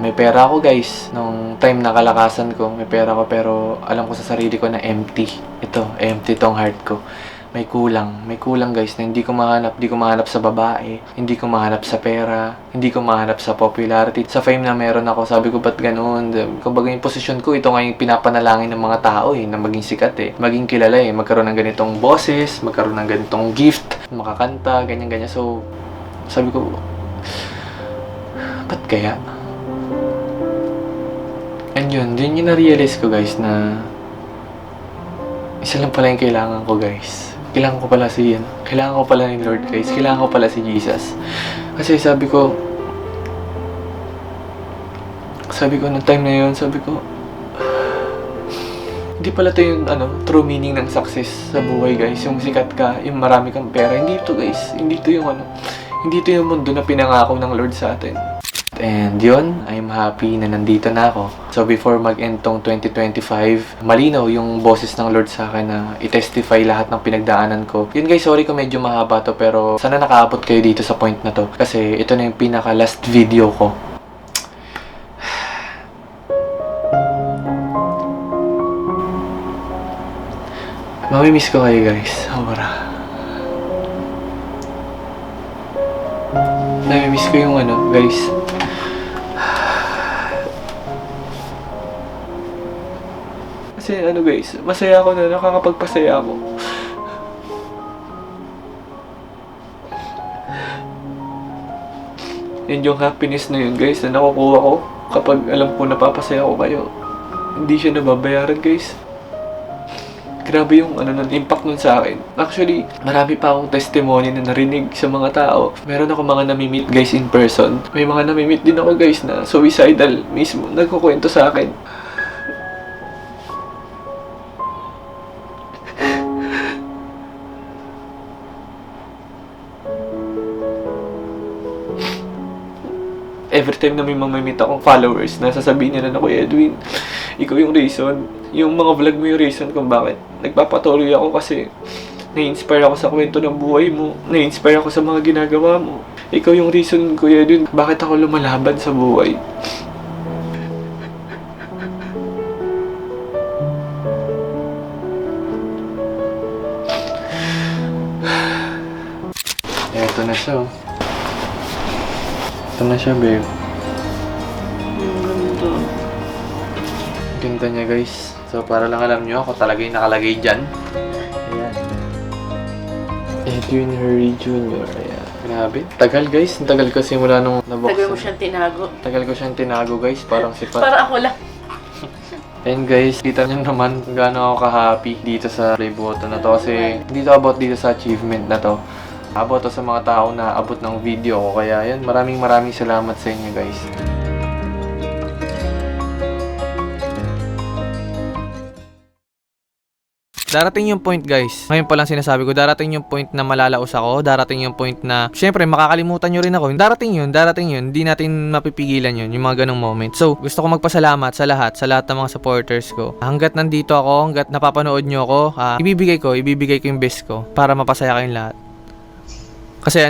may pera ako guys. Nung time na kalakasan ko, may pera ko pero alam ko sa sarili ko na empty. Ito, empty tong heart ko. May kulang guys na hindi ko mahanap sa babae, hindi ko mahanap sa pera, hindi ko mahanap sa popularity, sa fame na meron ako. Sabi ko, ba't ganoon? Kumbaga yung posisyon ko, ito nga yung pinapanalangin ng mga tao na maging sikat maging kilala magkaroon ng ganitong boses, magkaroon ng ganitong gift, makakanta, ganyan-ganyan. So, sabi ko, ba't kaya? And yun yung na-realize ko guys na isa lang pala yung kailangan ko guys. Kailangan ko pala kailangan ko pala ni Lord guys. Kailangan ko pala si Jesus. Kasi sabi ko nung time na yun, sabi ko, hindi pala ito yung true meaning ng success sa buhay guys. Yung sikat ka, yung marami kang pera. Hindi ito guys. Hindi ito yung mundo na pinangako ng Lord sa atin. And yun, I'm happy na nandito na ako. So before mag-end tong 2025, malinaw yung boses ng Lord sa akin na i-testify lahat ng pinagdaanan ko. Yun guys, sorry kung medyo mahaba to, pero sana nakaabot kayo dito sa point na to. Kasi ito na yung pinaka-last video ko. Mamimiss ko kayo guys. Sobra. Namimiss ko yung guys. Kasi guys, masaya ako na nakakapagpasaya ako. And yung happiness na yun guys, na nakukuha ko kapag alam ko napapasaya ko kayo. Hindi siya nababayaran guys. Grabe yung impact nun sa akin. Actually, marami pa akong testimony na narinig sa mga tao. Meron ako mga nami-meet guys in person. May mga nami-meet din ako guys na suicidal mismo. Nagkukwento sa akin. Every time na may mamimit akong followers na sasabihin nila na, Kuya Edwin, ikaw yung reason. Yung mga vlog mo yung reason kung bakit nagpapatuloy ako kasi na-inspire ako sa kwento ng buhay mo. Na-inspire ako sa mga ginagawa mo. Ikaw yung reason, Kuya Edwin, bakit ako lumalaban sa buhay. Eto na siya. Ito na siya, babe. Ganda niya, guys. So, para lang alam nyo, ako talaga yung nakalagay dyan. Ayan. Edwin Hurry Jr. Ayan. Grabe. Tagal, guys. Tagal ko simula nung nabuksan. Tagal mo siyang tinago. Tagal ko siyang tinago, guys. Parang sipat. Para ako lang. And guys, kita nyo naman kung gaano ako ka-happy dito sa play button na to. Kasi dito sa achievement na to. Abot to sa mga tao na abot ng video ko. Kaya yan, maraming salamat sa inyo guys. Darating yung point guys, ngayon pa lang sinasabi ko, darating yung point na malalaos ako, darating yung point na, syempre makakalimutan nyo rin ako, darating yun, hindi natin mapipigilan yun, yung mga ganong moment. So, gusto ko magpasalamat sa lahat ng mga supporters ko. Hanggat nandito ako, hanggat napapanood nyo ako, ibibigay ko yung best ko para mapasaya kayong lahat. Kasi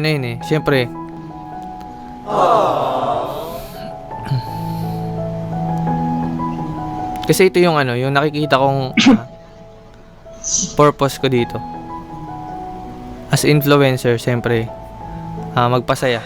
syempre, kasi ito yung yung nakikita kong purpose ko dito. As influencer, syempre, magpasaya.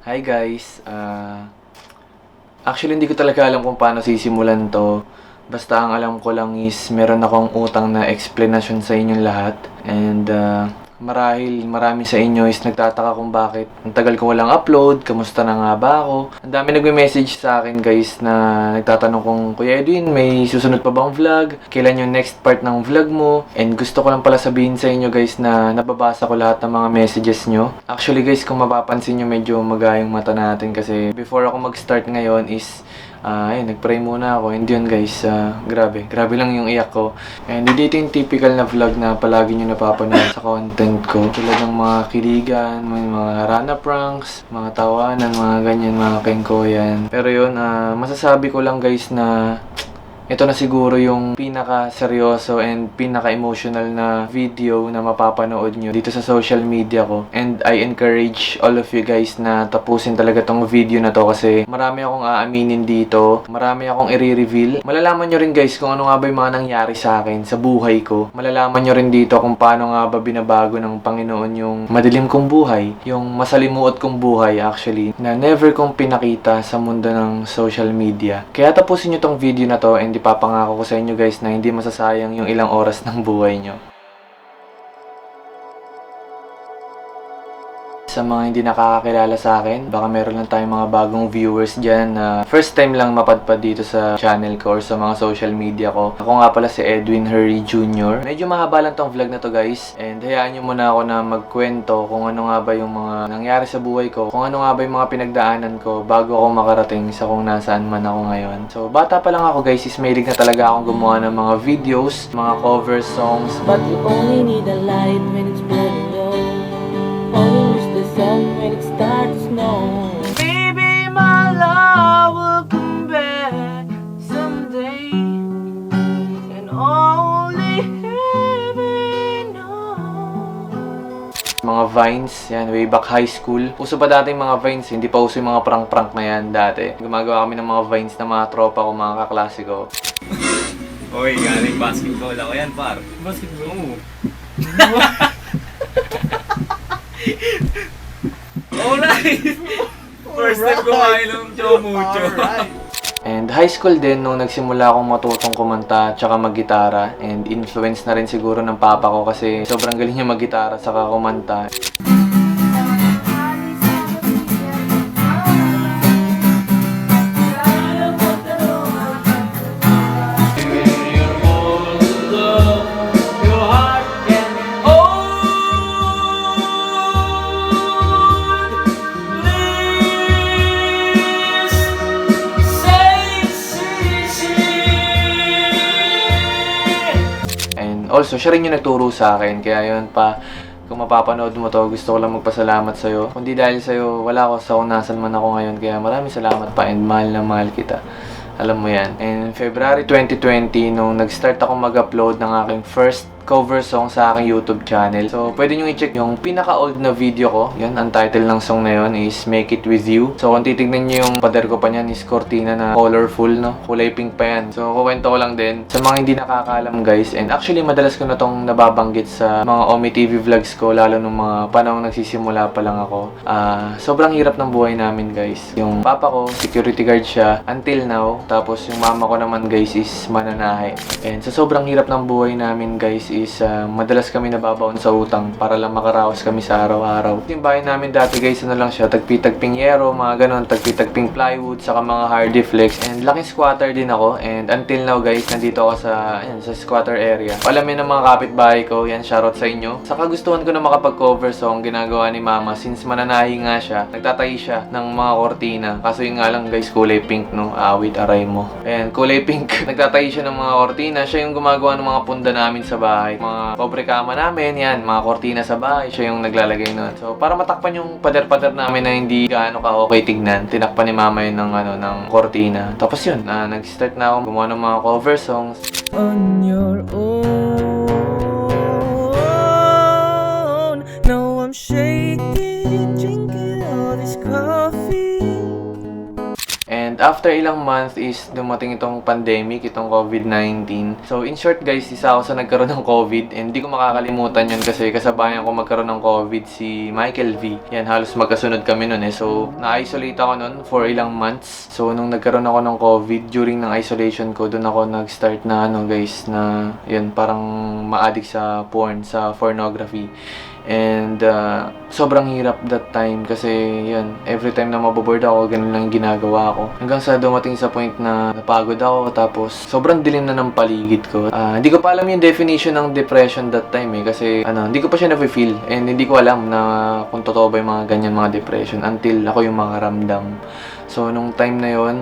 Hi guys, actually hindi ko talaga alam kung paano sisimulan to. Basta ang alam ko lang is meron akong utang na explanation sa inyong lahat. And marahil marami sa inyo is nagtataka kung bakit ang tagal ko walang upload, kamusta na nga ba ako. Ang dami nagme-message sa akin guys na nagtatanong kung, Kuya Edwin, may susunod pa bang vlog? Kailan yung next part ng vlog mo? And gusto ko lang pala sabihin sa inyo guys na nababasa ko lahat ng mga messages nyo. Actually guys, kung mapapansin nyo medyo magayong mata natin kasi before ako mag-start ngayon is Ayun, nag-pray muna ako. And yun guys, grabe lang yung iyak ko. And hindi ito yung typical na vlog na palagi nyo napapanood sa content ko. Tulad ng mga kiligan, may mga rana pranks, mga tawanan, mga ganyan, mga kengkoyan. Pero yun, masasabi ko lang guys na ito na siguro yung pinaka-seryoso and pinaka-emotional na video na mapapanood nyo dito sa social media ko. And I encourage all of you guys na tapusin talaga tong video na to kasi marami akong aaminin dito, marami akong i-reveal. Malalaman nyo rin guys kung ano nga ba yung mga nangyari sa akin, sa buhay ko. Malalaman nyo rin dito kung paano nga ba binabago ng Panginoon yung madilim kong buhay, yung masalimuot kong buhay actually, na never kong pinakita sa mundo ng social media. Kaya tapusin nyo tong video na to and ipapangako ko sa inyo guys na hindi masasayang yung ilang oras ng buhay nyo. Sa mga hindi nakakakilala sa akin, baka meron lang tayong mga bagong viewers dyan na first time lang mapadpad dito sa channel ko or sa mga social media ko. Ako nga pala si Edwin Hurry Jr. Medyo mahaba lang tong vlog na to guys, and hayaan nyo muna ako na magkwento kung ano nga ba yung mga nangyari sa buhay ko, kung ano nga ba yung mga pinagdaanan ko bago ako makarating sa kung nasaan man ako ngayon. So bata pa lang ako guys, is mahilig na talaga akong gumawa ng mga videos, mga cover songs. But you only need a light when it's burning low. Only wish the sun when it starts to snow. Baby, my love will come back someday, and only heaven knows. Mga Vines, yan, way back high school. Uso pa dati yung mga Vines, hindi pa uso yung mga prank-prank na yan dati. Gumagawa kami ng mga Vines na mga tropa ko, mga kaklase ko. Oy, galing basketball ako yan, par. Basketball? Oo. Alright! First time kumain ng chomucho. And high school din, nung nagsimula akong matutong kumanta tsaka maggitara, and influence na rin siguro ng papa ko kasi sobrang galing niya maggitara saka kumanta. Also, siya rin yung nagturo sa akin. Kaya yun pa, kung mapapanood mo to, gusto ko lang magpasalamat sa'yo. Kundi dahil sa'yo, wala ako sa kung nasan man ako ngayon. Kaya maraming salamat pa and mahal na mahal kita. Alam mo yan. And February 2020, nung nag-start ako mag-upload ng aking first cover song sa aking YouTube channel. So, pwede nyo i-check yung pinaka-old na video ko. Yan, ang title ng song na yun is Make It With You. So, kung titignan nyo yung pader ko pa niyan is cortina na colorful, no? Kulay pink pa yan. So, kuwento ko lang din. Sa mga hindi nakakaalam guys, and actually madalas ko na tong nababanggit sa mga Omi TV vlogs ko, lalo nung mga panahong nagsisimula pa lang ako. Sobrang hirap ng buhay namin guys. Yung papa ko, security guard siya until now. Tapos yung mama ko naman guys is mananahe. And sa sobrang hirap ng buhay namin guys is madalas kami nababaon sa utang para lang makaraos kami sa araw-araw. Yung bahay namin dati guys, ano lang siya, tagpi-tagping yero, mga ganon, tagpi-tagping plywood, saka mga hardy flex. And laking squatter din ako. And until now guys, nandito ako sa squatter area. Alam yun ng mga kapitbahay ko, yan, shoutout sa inyo. Sa kagustuhan ko na makapag-cover song, ginagawa ni mama, since mananahi nga siya, nagtatahi siya ng mga kortina. Kaso yun nga lang guys, kulay pink, no? Awit, aray mo. Ayan, kulay pink. Nagtatahi siya ng mga kortina. Siya yung gumagawa ng mga punda namin sa bahay. Mga pobre kama namin, yan, mga kortina sa bahay, siya yung naglalagay nun. So, para matakpan yung pader-pader namin na hindi gaano ka okay tignan, tinakpan ni mama yun ng kortina. Tapos yun, nag-start na ako gumawa ng mga cover songs. On your own. Now I'm shaking, drinking all this coffee. And after ilang months is dumating itong pandemic, itong COVID-19. So in short guys, isa ako sa nagkaroon ng COVID and hindi ko makakalimutan yun kasi kasabayan ko magkaroon ng COVID si Michael V. Yan, halos magkasunod kami nun eh. So na-isolate ako nun for ilang months. So nung nagkaroon ako ng COVID, during ng isolation ko, dun ako nag-start na guys, na yun, parang ma-addict sa porn, sa pornography. And sobrang hirap that time kasi yun, every time na maboboard ako, ganun lang yung ginagawa ko. Hanggang sa dumating sa point na napagod ako, tapos sobrang dilim na ng paligid ko. Hindi ko pa alam yung definition ng depression that time eh, kasi hindi ko pa siya na-feel and hindi ko alam na kung totoo ba yung mga ganyan mga depression until ako yung makaramdam. So, nung time na yon,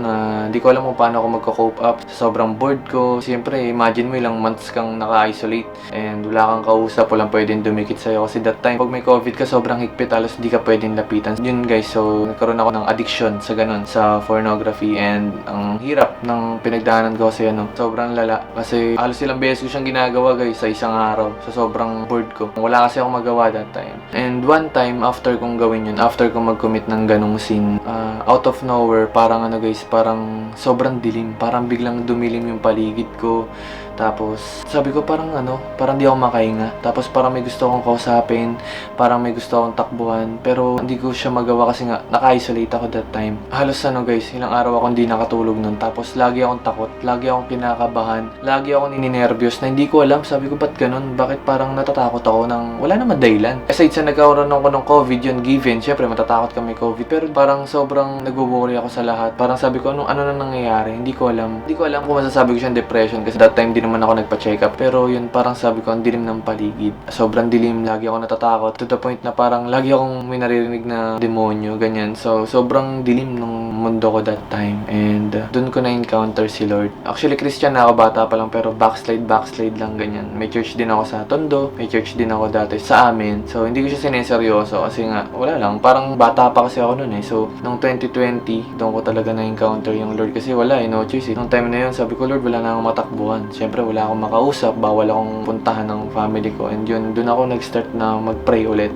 di ko alam kung paano ako magko-cope up. Sobrang bored ko. Siyempre, imagine mo ilang months kang naka-isolate and wala kang kausap, walang pwedeng dumikit sa'yo. Kasi that time, pag may COVID ka, sobrang higpit, halos di ka pwedeng lapitan. Yun guys, so nagkaroon ako ng addiction sa ganun, sa pornography, and ang hirap ng pinagdaanan ko kasi sobrang lala. Kasi halos ilang beses ko siyang ginagawa guys sa isang araw. So sobrang bored ko. Wala kasi akong magawa that time. And one time, after kong gawin yun, after kong mag-commit ng ganung scene, out of nowhere, parang guys, parang sobrang dilim. Parang biglang dumilim yung paligid ko. Tapos, sabi ko parang parang di ako makahinga. Tapos parang may gusto akong kausapin, parang may gusto akong takbuhan, pero hindi ko siya magawa kasi nga naka-isolate ako that time. Halos guys, ilang araw ako hindi nakatulog nun. Tapos lagi akong takot, lagi akong kinakabahan, lagi akong nininervyos na hindi ko alam. Sabi ko, ba't ganun? Bakit parang natatakot ako ng wala naman dahilan? Aside sa nagkaroon ako ng COVID, yun given, syempre matatakot kami COVID, pero parang sobrang nagwo-worry ako sa lahat. Parang sabi ko, ano na nangyayari? Hindi ko alam kung masasabi ko siyang depression kasi that time naman ako nagpa-check up. Pero yun, parang sabi ko, ang dilim ng paligid. Sobrang dilim, lagi ako natatakot. To the point na parang lagi akong may naririnig na demonyo, ganyan. So, sobrang dilim ng mundo ko that time. And dun ko na-encounter si Lord. Actually, Christian na ako, bata pa lang, pero backslide lang, ganyan. May church din ako sa Tondo, may church din ako dati sa amin. So, hindi ko siya sineseryoso kasi nga, wala lang. Parang bata pa kasi ako nun eh. So, nung 2020, doon ko talaga na-encounter yung Lord kasi wala eh, no choice eh. Nung time na yun, sabi ko, Lord, wala na akong matakbuhan. Siyempre, wala akong makausap, bawal akong puntahan ng family ko. And yun, dun ako nag-start na mag-pray ulit.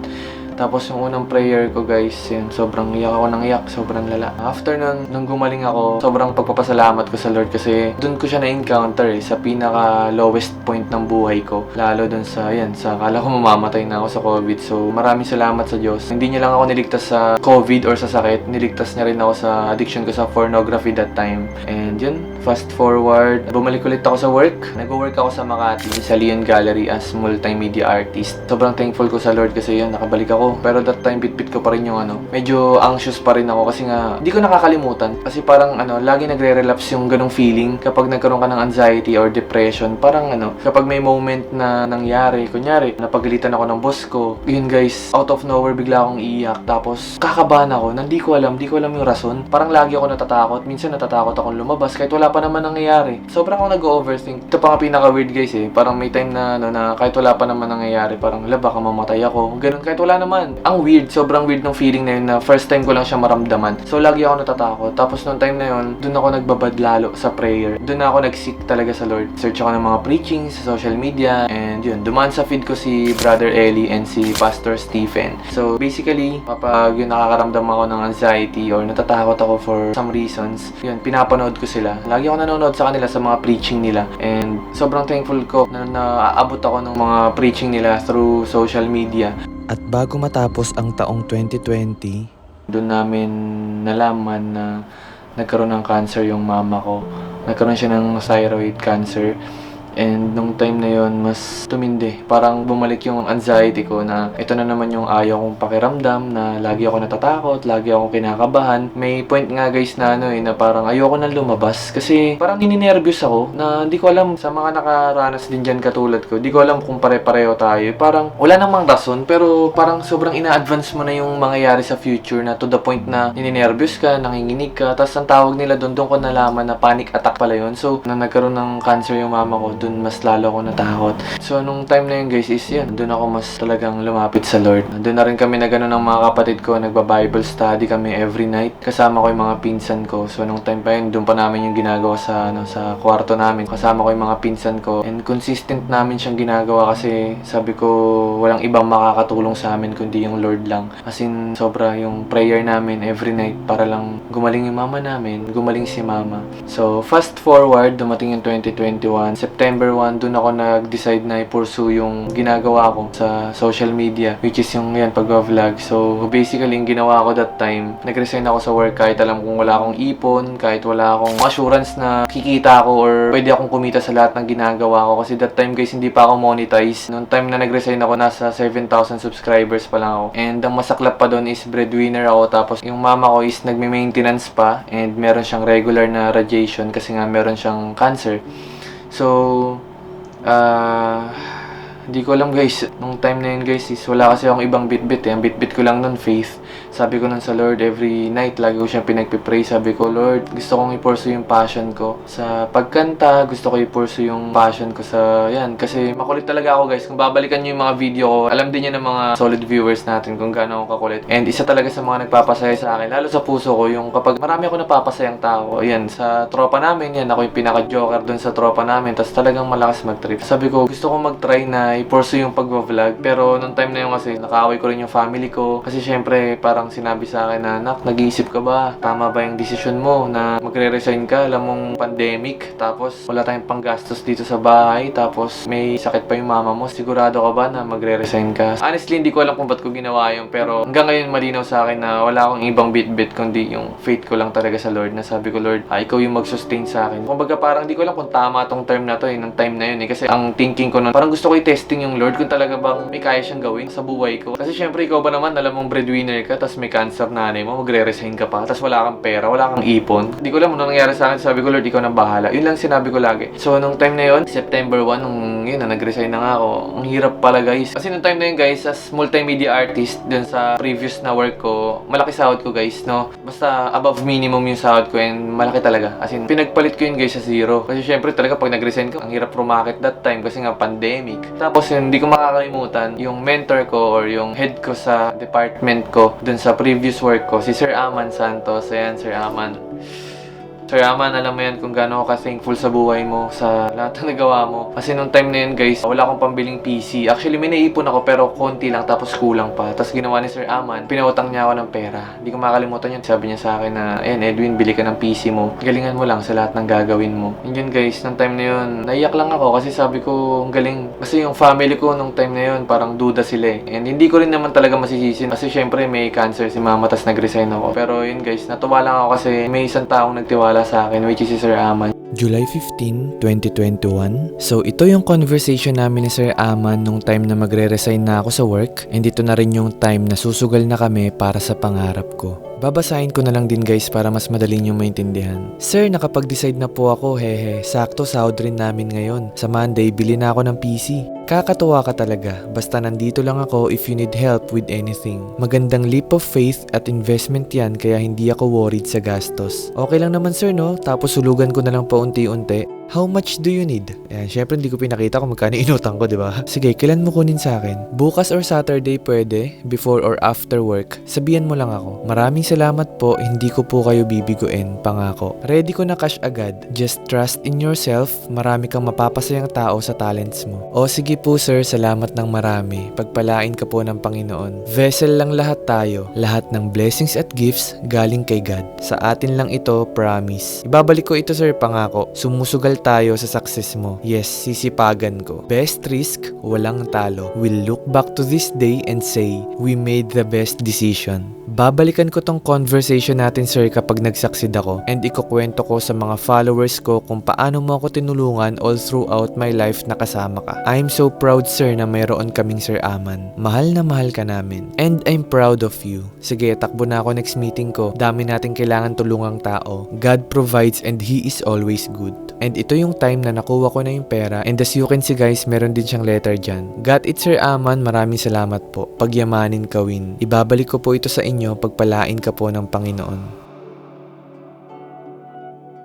Tapos yung unang prayer ko guys, yun, sobrang iyak ako ng iyak, sobrang lala. After nung gumaling ako, sobrang pagpapasalamat ko sa Lord kasi dun ko siya na-encounter sa pinaka lowest point ng buhay ko. Lalo dun sa akala ko mamamatay na ako sa COVID. So maraming salamat sa Diyos. Hindi niya lang ako niligtas sa COVID or sa sakit, niligtas niya rin ako sa addiction ko sa pornography that time. And yun, fast forward, bumalik ulit ako sa work. Nag-work ako sa Makati, sa Leon Gallery as multimedia artist. Sobrang thankful ko sa Lord kasi yun, nakabalik ako. Pero that time, bit-bit ko pa rin yung medyo anxious pa rin ako kasi nga, hindi ko nakakalimutan. Kasi parang lagi nagre-relapse yung ganong feeling kapag nagkaroon ka ng anxiety or depression. Parang kapag may moment na nangyari, kunyari, napagalitan ako ng boss ko, yun guys, out of nowhere, bigla akong iiyak. Tapos, kakabahan ako, na di ko alam yung rason. Parang lagi ako natatakot. Minsan natatakot akong lumabas kahit wala pa naman nangyayari. Sobrang ako nag-overthink. Ito pa nga pinaka-weird guys eh. Parang may time na, na kahit wala pa naman nangyayari, parang baka mamatay ako. Ganun, kahit wala naman. Ang weird, sobrang weird ng feeling na yun na first time ko lang siya maramdaman. So, lagi ako natatakot. Tapos, nung time na yun, dun ako nagbabad lalo sa prayer. Dun ako nag-seek talaga sa Lord. Search ako ng mga preaching sa social media. And yun, dumaan sa feed ko si Brother Eli and si Pastor Stephen. So, basically, kapag yun nakakaramdam ako ng anxiety or natatakot ako for some reasons, yun, pinapanood ko sila. Lagi ako nanonood sa kanila sa mga preaching nila. And sobrang thankful ko na naaabot ako ng mga preaching nila through social media. At bago matapos ang taong 2020, doon namin nalaman na nagkaroon ng cancer yung mama ko. Nagkaroon siya ng thyroid cancer. And nung time na yon mas tumindi. Parang bumalik yung anxiety ko na ito na naman yung ayaw kong pakiramdam na lagi ako natatakot, lagi ako kinakabahan. May point nga guys na na parang ayoko nang lumabas kasi parang nininervyos ako na hindi ko alam sa mga nakaranas din dyan katulad ko. Hindi ko alam kung pare-pareho tayo. Parang wala namang rason pero parang sobrang ina-advance mo na yung mangyayari sa future na to the point na nininervyos ka, nanginginig ka. Tapos ang tawag nila doon ko nalaman na panic attack pala yun. So, na nagkaroon ng cancer yung mama ko, doon mas lalo ako natakot. So, nung time na yun guys is yun, doon ako mas talagang lumapit sa Lord. Doon na rin kami na gano'n ng mga kapatid ko, nagba-Bible study kami every night. Kasama ko yung mga pinsan ko. So, nung time pa yun, doon pa namin yung ginagawa sa kwarto namin. Kasama ko yung mga pinsan ko. And consistent namin siyang ginagawa kasi sabi ko, walang ibang makakatulong sa amin kundi yung Lord lang. As in, sobra yung prayer namin every night para lang gumaling yung mama namin, gumaling si mama. So, fast forward, dumating yung 2021, September 1, dun ako nag-decide na i-pursue yung ginagawa ko sa social media, which is yung pag-vlog. So, basically, yung ginawa ko that time, nag-resign ako sa work kahit alam kong wala akong ipon, kahit wala akong assurance na kikita ako or pwede akong kumita sa lahat ng ginagawa ko. Kasi that time guys, hindi pa ako monetize. Noong time na nag-resign ako, nasa 7,000 subscribers pa lang ako. And ang masaklap pa doon is breadwinner ako. Tapos yung mama ko is nagme-maintenance pa and meron siyang regular na radiation kasi nga meron siyang cancer. So, hindi ko alam guys. Nung time na yun guys is wala kasi akong ibang bitbit eh. Ang bitbit ko lang nun, faith. Sabi ko nun sa Lord, every night, lagi ko siyang pinagpipray. Sabi ko, Lord, gusto kong i-pursue yung passion ko sa pagkanta, gusto ko i-pursue yung passion ko sa, yan, kasi makulit talaga ako guys. Kung babalikan nyo yung mga video ko, alam din yan ng mga solid viewers natin kung gaano ako kakulit. And isa talaga sa mga nagpapasaya sa akin, lalo sa puso ko, yung kapag marami ako napapasayang tao, yan, sa tropa namin, yan, ako yung pinaka-joker dun sa tropa namin, tapos talagang malakas mag-trip. Sabi ko, gusto kong mag-try na i-pursue yung pag-vlog, pero nung time na yun kasi, nakaaway ko rin yung family ko, kasi syempre, parang sinabi sa akin na, nak, nag-iisip ka ba? Tama ba yung decision mo na magre-resign ka? Alam mong pandemic, tapos wala tayong panggastos dito sa bahay, tapos may sakit pa yung mama mo, sigurado ka ba na magre-resign ka? Honestly, hindi ko alam kung ba't ko ginawa yun, pero hanggang ngayon malinaw sa akin na wala akong ibang bit-bit kundi yung faith ko lang talaga sa Lord, na sabi ko, Lord, ikaw yung mag-sustain sa akin. Kumbaga parang hindi ko alam kung tama tong term na to ng time na yun kasi ang thinking ko nun, parang gusto ko i-testing yung Lord kung talaga bang may kaya siyang gawin sa buhay ko. Kasi syempre ikaw ba naman, alam mong breadwinner ka, tapos may cancer nanay mo, magre-resign ka pa, tapos wala kang pera, wala kang ipon. Hindi ko alam ano nangyari sa akin, sabi ko, Lord, ikaw nang bahala. Yun lang sinabi ko lagi. So nung time na yun, September 1, nung yun na, nag-resign na nga ako. Ang hirap pala guys. Kasi nung time na yun guys, as multimedia artist dun sa previous na work ko, malaki sahod ko guys, no? Basta above minimum yung sahod ko and malaki talaga. As in, pinagpalit ko yun guys sa zero. Kasi syempre talaga pag nag-resign ko, ang hirap rumakit that time kasi nga pandemic. Tapos yun, hindi ko makakalimutan, yung mentor ko or yung head ko sa department ko dun sa previous work ko, si Sir Aman Santos. Ayan, Sir Aman. Sir Aman, alam mo yan kung gaano ka thankful sa buhay mo, sa lahat ng nagawa mo. Kasi nung time na yun guys, wala akong pambiling PC. Actually, may naipon ako pero konti lang tapos kulang pa. Tapos ginawa ni Sir Aman, pinautang niya ako ng pera. Hindi ko makakalimutan yun. Sabi niya sa akin na, ayan Edwin, bili ka ng PC mo. Galingan mo lang sa lahat ng gagawin mo. Yun guys, nung time na yun, naiyak lang ako kasi sabi ko, ang galing. Kasi yung family ko nung time na yun, parang duda sila eh. And hindi ko rin naman talaga masisisi. Kasi syempre may cancer si mama, tapos nag-resign ako. Pero yun guys, natuwa lang ako kasi may isang taong nagtiwala sa akin, which is si Sir Aman. July 15, 2021. So ito yung conversation namin ni Sir Aman nung time na magre-resign na ako sa work, and ito na rin yung time na susugal na kami para sa pangarap ko. Babasahin ko na lang din guys para mas madali nyo maintindihan. Sir, nakapag-decide na po ako, hehe. Sakto, sahod rin namin ngayon. Sa Monday, bili na ako ng PC. Kakatuwa ka talaga. Basta nandito lang ako if you need help with anything. Magandang leap of faith at investment yan kaya hindi ako worried sa gastos. Okay lang naman sir no? Tapos sulugan ko na lang paunti-unti. How much do you need? Ayan, syempre hindi ko pinakita kung magkano inutang ko, di ba? Sige, kailan mo kunin sa akin? Bukas or Saturday pwede? Before or after work? Sabihan mo lang ako. Maraming salamat po, hindi ko po kayo bibiguin, pangako. Ready ko na cash agad. Just trust in yourself, marami kang mapapasayang tao sa talents mo. O sige po sir, salamat ng marami. Pagpalain ka po ng Panginoon. Vessel lang lahat tayo. Lahat ng blessings at gifts galing kay God. Sa atin lang ito, promise. Ibabalik ko ito sir, pangako. Sumusugal tayo sa success mo. Yes, sisipagan ko. Best risk, walang talo. We'll look back to this day and say, we made the best decision. Babalikan ko tong conversation natin sir kapag nag-succeed ako, and ikukwento ko sa mga followers ko kung paano mo ako tinulungan all throughout my life na kasama ka. I'm so proud sir na mayroon kaming Sir Aman. Mahal na mahal ka namin. And I'm proud of you. Sige, takbo na ako next meeting ko. Dami nating kailangan tulungang tao. God provides and He is always good. And ito yung time na nakuha ko na yung pera, and as you can see guys, meron din siyang letter dyan. Got it Sir Aman, maraming salamat po. Pagyamanin kawin. Ibabalik ko po ito sa inyo, pagpalain ka po ng Panginoon.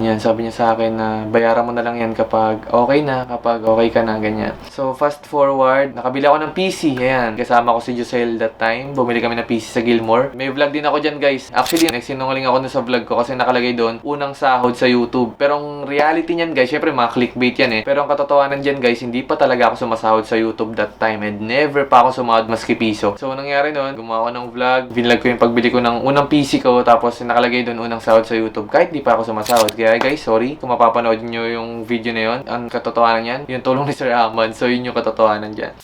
Yan, sabi niya sa akin na bayaran mo na lang yan kapag okay na, kapag okay ka na, ganyan. So, fast forward, nakabili ako ng PC, ayan. Kasama ko si Josel that time, bumili kami ng PC sa Gilmore. May vlog din ako dyan guys. Actually, nagsinungaling ako sa vlog ko kasi nakalagay doon, unang sahod sa YouTube. Pero ang reality niyan guys, syempre mga clickbait yan eh. Pero ang katotohanan dyan guys, hindi pa talaga ako sumasahod sa YouTube that time, and never pa ako sumahod maski piso. So, nangyari noon, gumawa ko ng vlog, binlog ko yung pagbili ko ng unang PC ko, tapos nakalagay doon unang sahod sa YouTube, kahit di pa ako sumasahod. Kaya guys, sorry kung mapapanood nyo yung video na yun. Ang katotohanan yan, yung tulong ni Sir Aman. So yun yung katotohanan dyan.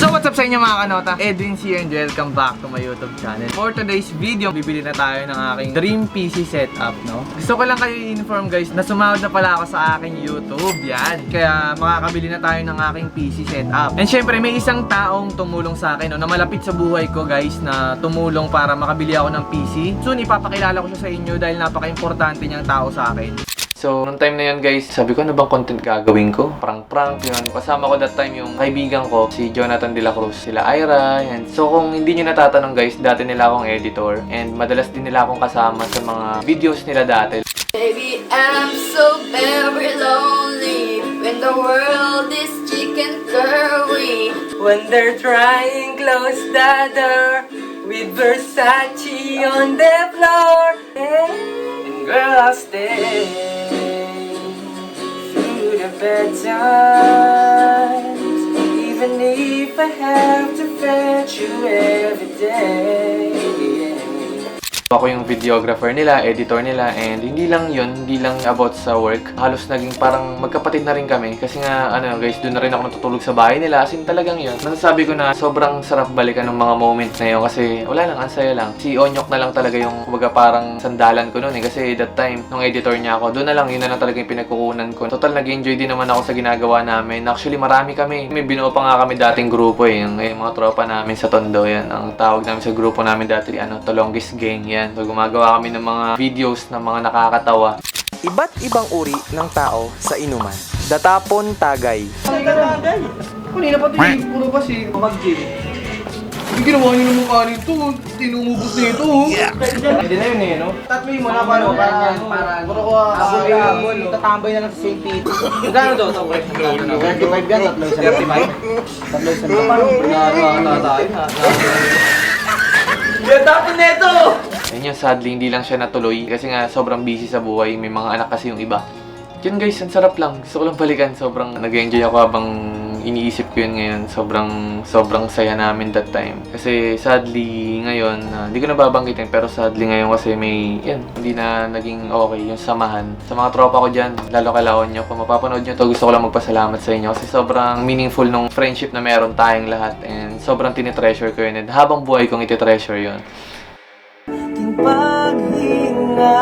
So what's up sa inyo mga kanota? Edwin here and welcome back to my YouTube channel. For today's video, bibili na tayo ng aking dream PC setup, no? Gusto ko lang kayo i-inform guys na sumahod na pala ako sa aking YouTube. Yan. Kaya makakabili na tayo ng aking PC setup. And syempre may isang taong tumulong sa akin, no, na malapit sa buhay ko guys, na tumulong para makabili ako ng PC. Soon ipapakilala ko siya sa inyo dahil napaka-importante niyang tao sa akin. So, nung time na yun guys, sabi ko, ano bang content gagawin ko? Prank-prank, yun. Kasama ko that time yung kaibigan ko, si Jonathan De La Cruz, sila Ira, yan. So, kung hindi nyo natatanong guys, dati nila akong editor. And madalas din nila akong kasama sa mga videos nila dati. Baby, I'm so very lonely when the world is chicken curry. When they're trying close the door with Versace on the floor. And girl, I'll stay through the bad times, even if I have to fetch you every day. Ako yung videographer nila, editor nila, and hindi lang yun, hindi lang about sa work. Halos naging parang magkapatid na rin kami. Kasi nga, ano guys, doon na rin ako natutulog sa bahay nila. As in talagang yun. Nasasabi ko na sobrang sarap balikan ng mga moment na yun. Kasi wala lang, ang saya lang. Si Onyok na lang talaga yung, kumbaga parang sandalan ko noon eh. Kasi that time, nung editor niya ako, doon na lang, yun na lang talaga yung pinagkukunan ko. Total, nag-enjoy din naman ako sa ginagawa namin. Actually, marami kami. May binuo pa nga kami dating grupo eh. Yung mga tropa namin sa Tondo, yan. Ang tawag namin sa grupo namin dati, The Longest Gang, yan. So, gumagawa kami ng mga videos na mga nakakatawa. Iba't ibang uri ng tao sa inuman. Datapon Tagay. Kanina pa ito puro kasi mag-gym. Yung ginawa niyo ng mukha nito, tinumubos nito. Pwede na yun eh, no? Tatloy mo na paano para puro ko tatambay na lang sa St. Pete. Magkano to? 35 yan, tatloy sa 35? Tatloy sa parang tayo. Datapon na ito! Ayun yun, sadly, hindi lang siya natuloy. Kasi nga, sobrang busy sa buhay. May mga anak kasi yung iba. Yun guys, ang sarap lang. Gusto ko lang balikan. Sobrang nag-enjoy ako habang iniisip ko yun ngayon. Sobrang saya namin that time. Kasi sadly, ngayon, hindi ko na babanggitin. Pero sadly ngayon kasi hindi na naging okay yung samahan. Sa mga tropa ko dyan, lalo kailangan nyo. Kung mapapanood nyo to, gusto ko lang magpasalamat sa inyo. Kasi sobrang meaningful nung friendship na meron tayong lahat. And sobrang tinitreasure ko yun. And habang buhay kong ititreasure yun. Aking paghinga,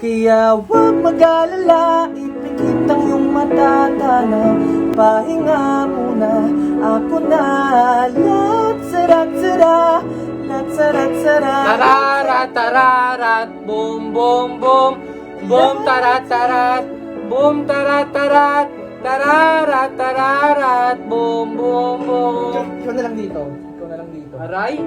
kaya huwag mag-alala, ipikit ang iyong mata na pahinga muna. Ako na, lat-sarat-sara, lat-sarat-sara. Tararat, tararat, boom, boom, boom, boom, tarat-tarat, boom, tarat-tarat, tararat, tararat, boom, boom, boom. Ikaw na lang dito. Aray?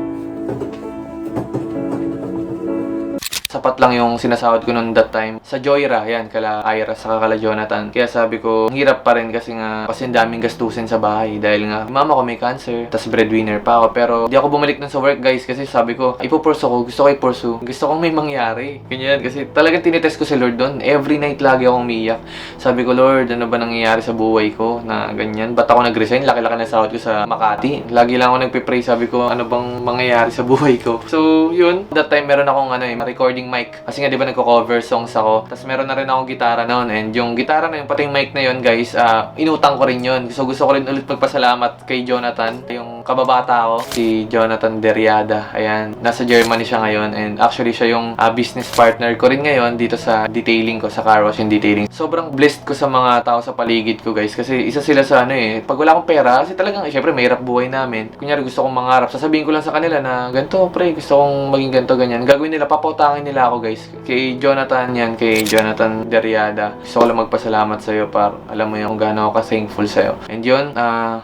Sapat lang yung sinasahod ko noon that time. Sa Joyra, yan, kala Ira, saka kala Jonathan. Kaya sabi ko, hirap pa rin kasi ang daming gastusin sa bahay. Dahil nga, mama ko may cancer, tas breadwinner pa ako. Pero di ako bumalik nun sa work guys kasi sabi ko, ipupurso ko, gusto ko i-pursue. Gusto kong may mangyari. Ganyan, kasi talagang tinitest ko si Lord doon. Every night lagi akong umiyak. Sabi ko, Lord, ano ba nangyayari sa buhay ko na ganyan? Ba't ako nag-resign? Laki-laki na sahod ko sa Makati. Lagi lang ako nagpe-pray. Sabi ko, ano bang mangyayari sa buhay ko? So, yun. That time, meron akong recording mic. Kasi nga, di ba, nagko-cover songs ako. Tapos meron na rin akong gitara noon. And yung gitara na yun, pati yung mic na yun, guys, inutang ko rin yun. So, gusto ko rin ulit magpasalamat kay Jonathan. Yung kababata ko, si Jonathan Deriada. Ayan, nasa Germany siya ngayon. And actually, siya yung business partner ko rin ngayon dito sa detailing ko, sa car wash and detailing. Sobrang blessed ko sa mga tao sa paligid ko, guys. Kasi isa sila sa pag wala akong pera, kasi talagang, syempre, mahirap buhay namin. Kunyari, gusto kong mangarap. Sasabihin ko lang sa kanila na, ganito, pre, gusto kong maging ganito, ganyan. Gagawin nila, papautangin nila ako, guys. Kay Jonathan yan, kay Jonathan Deriada. Gusto ko lang magpasalamat sa'yo par alam mo yun kung gaano ako ka-thankful sa'yo. And yun,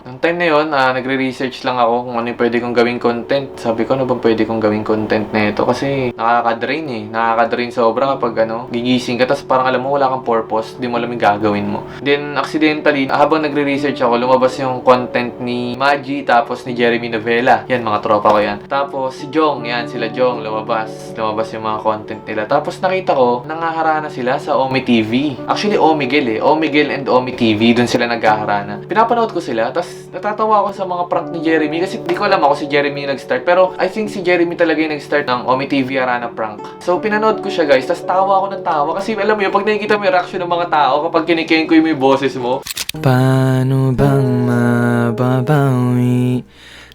nung time na yun, nagre-research lang ako kung ano yung pwede kong gawing content. Sabi ko, ano bang pwede kong gawing content na ito? Kasi nakaka-drain eh. Nakaka-drain sobra kapag gigising ka, tapos parang alam mo, wala kang purpose, di mo alam yung gagawin mo. Then, accidentally, habang nagre-research ako, lumabas yung content ni Maggie, tapos ni Jeremy Novella. Yan, mga tropa ko yan. Tapos, si Jong, yan, sila Jong, lumabas yung mga content nila. Tapos nakita ko, nangaharana sila sa Omi TV. Actually, Omigel Omigel and Omi TV, dun sila naghaharana. Pinapanood ko sila, tapos natatawa ako sa mga prank ni Jeremy kasi di ko alam ako si Jeremy yung nag-start. Pero I think si Jeremy talaga yung nag-start ng Omi TV Harana prank. So, pinanood ko siya guys, tapos tawa ako ng tawa. Kasi alam mo yun, pag nakikita mo yung reaction ng mga tao, kapag kinikeng ko yung boses mo, Paano bang mababawi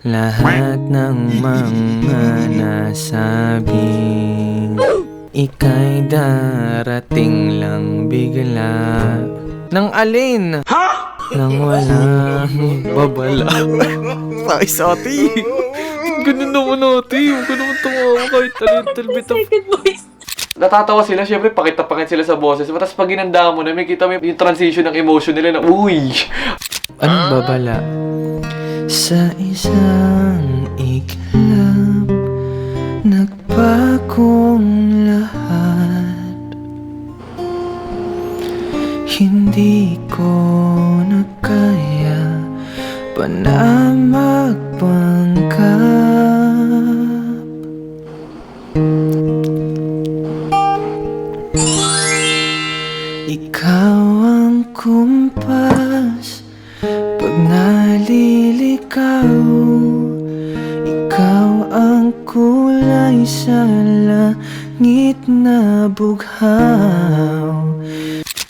lahat ng mga nasabing ika'y darating lang bigla? Nang alin? Ha? Nang walang babala. Sakay sa ati. Ganun naman ati. Huwag ka naman tumawa kahit a little bit of... Second voice. Natatawa sila, syempre pakit sila sa boses. Tapos pag ginanda mo na, may kita mo yung transition ng emotion nila na, uy! Anong babala? Sa isang iglap, nagpakong lahat. Hindi ko na kaya pa na magpanggap. Ikaw ang kumpas pag nalilikaw. Ikaw ang kulay sa langit na bughaw.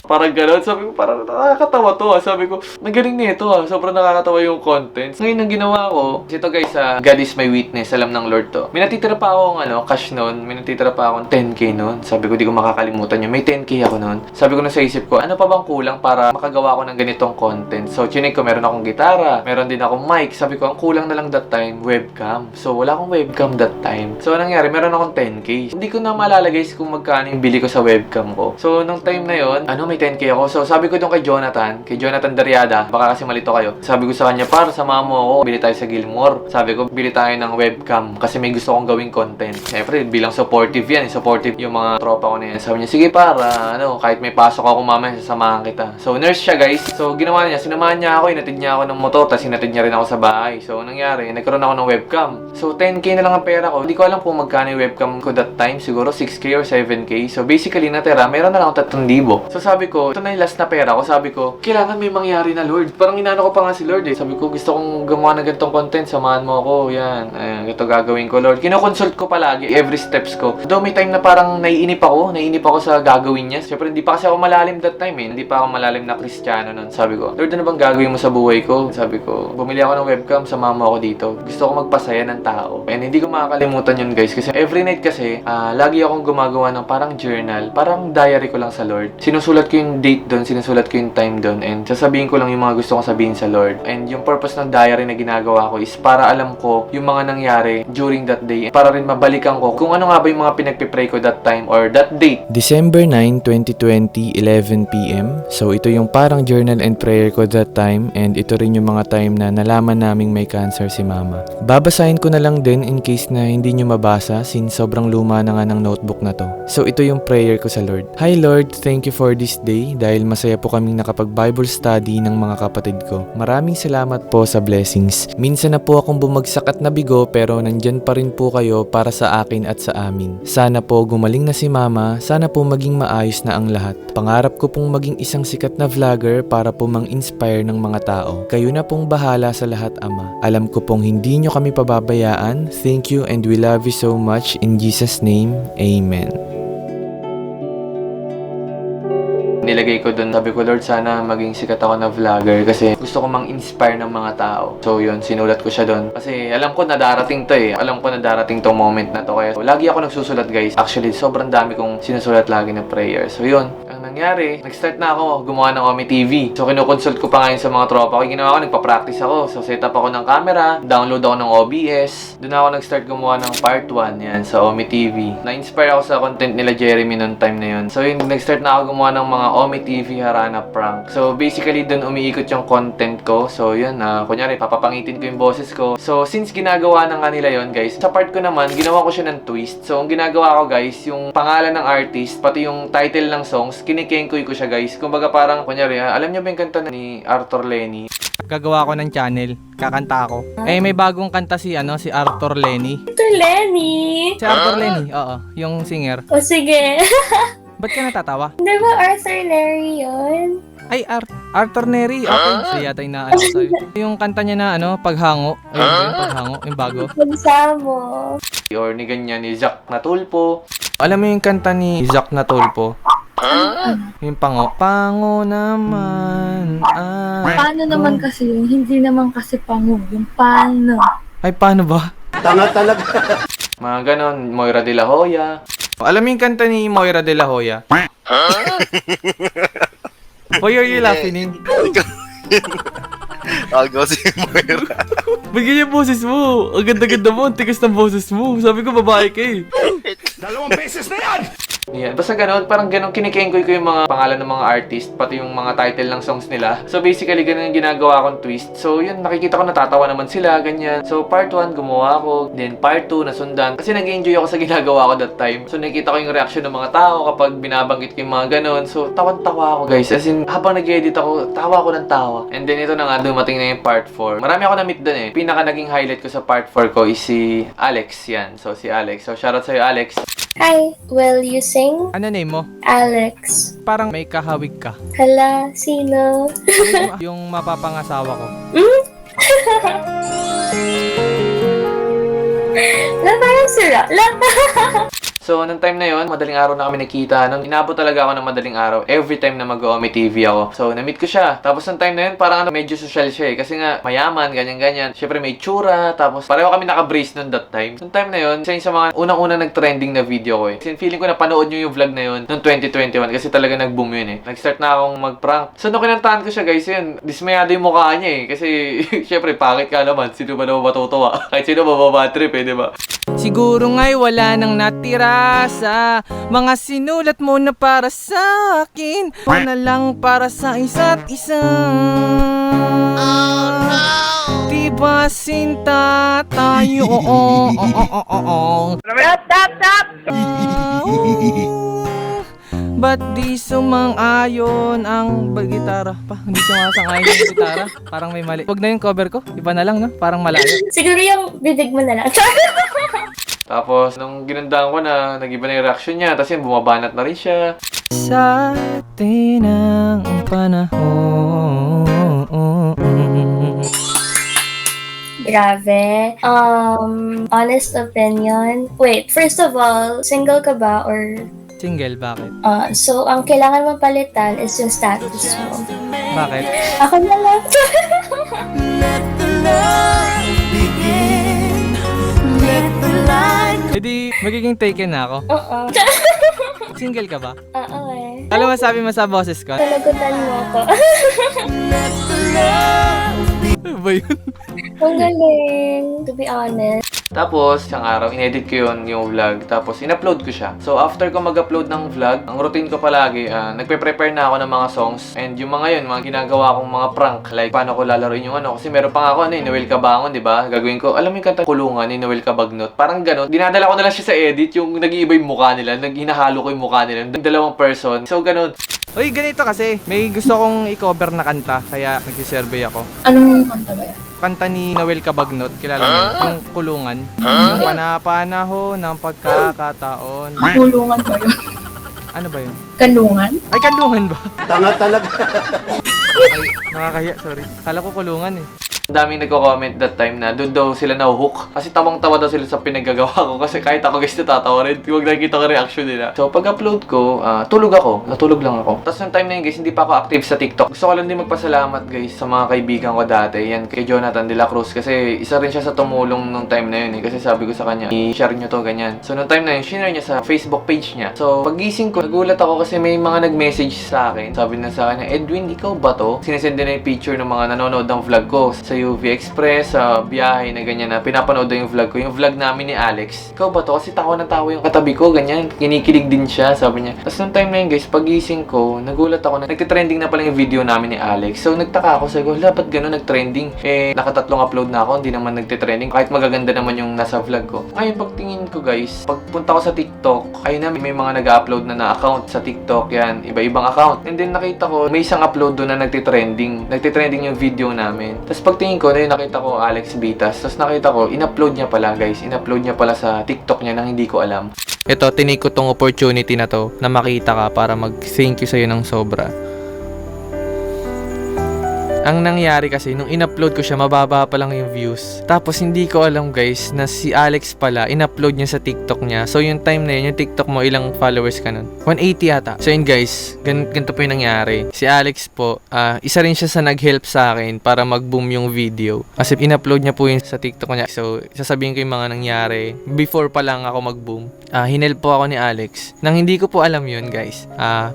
Parang gano'n. Sabi ko, parang nakakatawa to Sabi ko, magaling nito Sobrang nakakatawa yung contents. Ngayon, ang ginawa ko, ito guys, God is my witness. Alam ng Lord to. May natitira pa akong cash noon. May natitira pa akong 10k noon. Sabi ko, di ko makakalimutan yun. May 10k ako noon. Sabi ko na sa isip ko, ano pa bang kulang para makagawa ko ng ganitong content? So, chinig ko, meron akong gitara. Meron din akong mic. Sabi ko, ang kulang na lang that time, webcam. So, wala akong webcam that time. So, anong nangyari? Meron akong 10k. Hindi ko na maalala guys kung magkano yung bili ko sa webcam ko. So, nung time na yon, may 10k ako. So, sabi ko doon kay Jonathan Dariada, baka kasi malito kayo. Sabi ko sa kanya, para samahan mo ako, bili tayo sa Gilmore. Sabi ko, bili tayo ng webcam kasi may gusto kong gawing content. Siyempre, bilang supportive yan. Supportive yung mga tropa ko na yan. Sabi niya, sige para, kahit may pasok ako mamaya, sasamahan kita. So, nurse siya guys. So, ginawa niya, sinamahan niya ako, inatid niya ako ng motor, tapos inatid niya rin ako sa bahay. So, nangyari, nagkaroon ako ng webcam. So, 10k na lang ang pera ko. Hindi ko alam kung magkano yung webcam ko that time. Siguro 6k or 7k. So, basically, natira, meron na lang ako 3,000. So, sabi ko, ito na yung last na pera ko. Sabi ko, kailangan may mangyari na Lord. Parang inano ko pa nga si Lord eh. Sabi ko, gusto kong gumawa ng ganitong content. Samahan mo ako. Yan. Ayan, ito gagawin ko Lord. Kinoconsult ko palagi. Every steps ko. Though may time na parang naiinip ako. Naiinip ako sa gagawin niya. Siyempre, hindi pa kasi ako malalim that time eh. Hindi pa ako malalim na Kristiyano nun. Sabi ko, Lord, ano bang gagawin mo sa buhay ko? Sabi ko, bumili ako ng webcam. Samahan mo ako dito. Gusto ko magpasaya ng tao. And hindi ko makakalimutan yun guys. Kasi every night kasi, lagi akong gumagawa ng parang journal. Parang diary ko lang sa Lord. Sinusulat ko yung date doon, sinusulat ko yung time doon, and sasabihin ko lang yung mga gusto kong sabihin sa Lord. And yung purpose ng diary na ginagawa ko is para alam ko yung mga nangyari during that day, para rin mabalikan ko kung ano nga ba yung mga pinagpipray ko that time or that date. December 9, 2020, 11pm. So ito yung parang journal and prayer ko that time, and ito rin yung mga time na nalaman naming may cancer si mama. Babasahin ko na lang din in case na hindi nyo mabasa since sobrang luma na nga ng notebook na to. So ito yung prayer ko sa Lord. Hi Lord, thank you for this day dahil masaya po kaming nakapag-Bible study ng mga kapatid ko. Maraming salamat po sa blessings. Minsan na po akong bumagsak at nabigo pero nandyan pa rin po kayo para sa akin at sa amin. Sana po gumaling na si mama, sana po maging maayos na ang lahat. Pangarap ko pong maging isang sikat na vlogger para po mang-inspire ng mga tao. Kayo na pong bahala sa lahat, Ama. Alam ko pong hindi nyo kami pababayaan. Thank you and we love you so much. In Jesus' name, Amen. Nilagay ko doon, sabi ko, Lord, sana maging sikat ako na vlogger kasi gusto ko mang-inspire ng mga tao. So yun, sinulat ko siya doon. Kasi alam ko na darating to eh. Alam ko na darating tong moment na to. Kaya lagi ako nagsusulat guys. Actually, sobrang dami kong sinusulat lagi na prayer. So yun, ang nangyari, nag-start na ako gumawa ng Omi TV. So kinoconsult ko pa ngayon sa mga tropa ko. Ginawa ko, nagpa-practice ako. So set up ako ng camera, download ako ng OBS. Doon ako nag-start gumawa ng part 1 yan sa Omi TV. Na-inspire ako sa content nila Jeremy noong time na yun. So yun, nag-start na ako gumawa ng mga Omi TV Harana prank. So basically doon umiikot yung content ko. So yun, kunyari papapangitin ko yung boses ko. So since ginagawa na nga nila yun guys, sa part ko naman, ginawa ko siya ng twist. So ang ginagawa ko guys, yung pangalan ng artist, pati yung title ng songs, kinikengkoy ko siya guys. Kumbaga parang, kunyari, alam niyo ba yung kanta ni Arthur Lenny? Gagawa ko ng channel, kakanta ako. Eh, may bagong kanta si Arthur Lenny. Arthur Lenny! Si Arthur Lenny, oo, yung singer. O sige. Ba't ka natatawa? Di ba Arthur Larry yun? Ay, Arthur Neri. Okay, siya yata yung naano sa'yo. Yung kanta niya na Paghango. Ayun, yung Paghango, yung bago. Pagsamo. Or ni ganyan, ni Jack Natulpo. Alam mo yung kanta ni Jack Natulpo? Yung Pango naman. Paano naman kasi yun? Hindi naman kasi pango. Yung paano. Ay, paano ba? Mga ganon, Moira de la Hoya. Alam mo yung kanta ni Moira de la Hoya? Why are you laughing? Agaw si Moira. Bigyan yung boses mo. Ang ganda-ganda mo. Ang tigas ng boses mo. Sabi ko babae ka eh. 2 beses na yan! Yan. Basta ganun, parang ganun, kinikengkoy ko yung mga pangalan ng mga artist, pati yung mga title ng songs nila. So basically, ganun yung ginagawa kong twist. So yun, nakikita ko natatawa naman sila, ganyan. So part 1, gumawa ako. Then part 2, nasundan. Kasi nag-enjoy ako sa ginagawa ko that time. So nakikita ko yung reaction ng mga tao kapag binabanggit ko yung mga ganun. So tawan-tawa ako guys. As in, habang nag-edit ako, tawa ko ng tawa. And then ito na nga, dumating na yung part 4. Marami ako na-meet dun eh. Pinaka naging highlight ko sa part 4 ko is si Alex. Yan. So si Alex. So shoutout sa'yo Alex. Hi, will you sing? Ano name mo? Alex. Parang may kahawig ka. Hala, sino? Yung mapapangasawa ko. La, parang sira. La. So, nung time na yon, madaling araw na kami nakita. Nung inabot talaga ako ng madaling araw, every time na mag-Omi TV ako. So, na-meet ko siya. Tapos, nung time na yun, parang medyo social siya eh. Kasi nga, mayaman, ganyan-ganyan. Siyempre, may tsura. Tapos, pareho kami naka-brace nun that time. Nung time na yun, isa yun sa mga unang-unang nag-trending na video ko eh. Kasi feeling ko na panood nyo yung vlog na yun noong 2021 kasi talaga nag-boom yun eh. Nag-start na akong mag-prank. So, nung kinantahan ko siya guys, yun, dismayado yung mukha niya eh. Kasi, siyempre, pakit ka naman. Sino ba naman matutuwa? Kahit sino mababatrip eh, di ba? Siguro nga'y wala nang natira sa mga sinulat mo na para sa akin. O na lang para sa isa't isa. Di ba sinta tayo? Ba't di sumang-ayon ang gitara pa? Hindi sumasang-ayon ang gitara. Parang may mali. Huwag na yung cover ko. Iba na lang, no? Parang malayo. Siguro yung bibig mo na lang. Tapos, nung ginandaan ko na, nag-iba na yung reaction niya. Tapos yun, bumabanat na rin siya. Sa atin ang panahon. Grabe. Honest opinion. Wait, first of all, single ka ba or... Single, bakit? So, ang kailangan mo palitan is yung status mo. Bakit? Ako na lang. E di, magiging taken na ako. Oo. Single ka ba? Oo eh. Alam mo, sabi mo sa boses ko? Talagutan mo ako. Ano ba yun? Ang galing. To be honest. Tapos, isang araw, inedit ko yun, yung vlog. Tapos, in-upload ko siya. So, after ko mag-upload ng vlog, ang routine ko palagi, nagpe-prepare na ako ng mga songs. And yung mga yun, mga ginagawa kong mga prank. Like, paano ko lalaroin yung ano. Kasi meron pa nga ako, Noel Cabangon, di ba? Gagawin ko, alam mo yung kanta Kulungan ni Noel Cabagnot. Parang ganun. Dinadala ko na lang siya sa edit, yung nag-iiba yung mukha nila. Hinahalo ko yung mukha nila. Dalawang person. So, ganun. Uy, ganito kasi. May gusto kong i-cover na kanta, kaya nagsisurvey ako. Anong kanta ba yan? Kanta ni Noel Cabagnot, kilala mo yun? Yung Kulungan. Yung panapanahon ng pagkakataon. Kulungan ba yun? Ano ba yun? Kanungan? Ay, Kanungan ba? Tanga talaga. Ay, nakakahiya, sorry. Kala ko Kulungan eh. Ang daming nagko-comment that time na doon daw sila na-hook. Kasi tawang-tawa daw sila sa pinagagawa ko. Kasi kahit ako guys natatawa rin. Huwag nakikita ko reaction nila. So pag-upload ko, tulog ako. Natulog lang ako. Tapos yung time na yun guys, hindi pa ako active sa TikTok. Gusto ko lang din magpasalamat guys sa mga kaibigan ko dati. Yan kay Jonathan De La Cruz. Kasi isa rin siya sa tumulong nung time na yun eh. Kasi sabi ko sa kanya, i-share nyo to, ganyan. So nung time na yun, share niya sa Facebook page niya. So pag-gising ko, nagulat ako kasi may mga nag-message sa akin. Sabi na sa kanya, Edwin, ikaw ba to? Sinesend din na yung picture ng mga nanonood ng vlog ko sa UV Express, sa biyahe na ganyan na pinapanood na yung vlog ko. Yung vlog namin ni Alex. Ikaw ba to? Kasi tawa ng tawa yung katabi ko, ganyan. Kinikilig din siya, sabi niya. Tapos nung time na yun guys, pag-gising ko, nagulat ako na nagtitrending na pala yung video namin ni Alex. So nagtaka ako, sabi ko, ba't gano'n nagtrending? Eh, nakatatlong upload na ako, hindi naman nagtitrending. Kahit magaganda naman yung nasa vlog ko. Ngayon, pagtingin ko guys, pagpunta ko sa TikTok, ayun na, may mga nag-upload na account sa TikTok, yan, iba-ibang account. And then nakita ko, may isang upload doon na nagtitrending. Nagtitrending yung video namin. Tapos pagtingin ko, na yun, nakita ko Alex Vitas. Tapos nakita ko, in-upload niya pala guys. In-upload niya pala sa TikTok niya nang hindi ko alam. Ito, tinake ko tong opportunity na to na makita ka para mag-thank you sa'yo ng sobra. Ang nangyari kasi, nung in-upload ko siya, mababa pa lang yung views. Tapos hindi ko alam guys, na si Alex pala, in-upload niya sa TikTok niya. So yung time na yun, yung TikTok mo, ilang followers ka nun? 180 yata. So yun guys, ganito po yung nangyari. Si Alex po, isa rin siya sa nag-help sa akin para mag-boom yung video. Kasi in-upload niya po yun sa TikTok niya. So sasabihin ko yung mga nangyari. Before pa lang ako mag-boom, hinelp po ako ni Alex. Nang hindi ko po alam yun guys.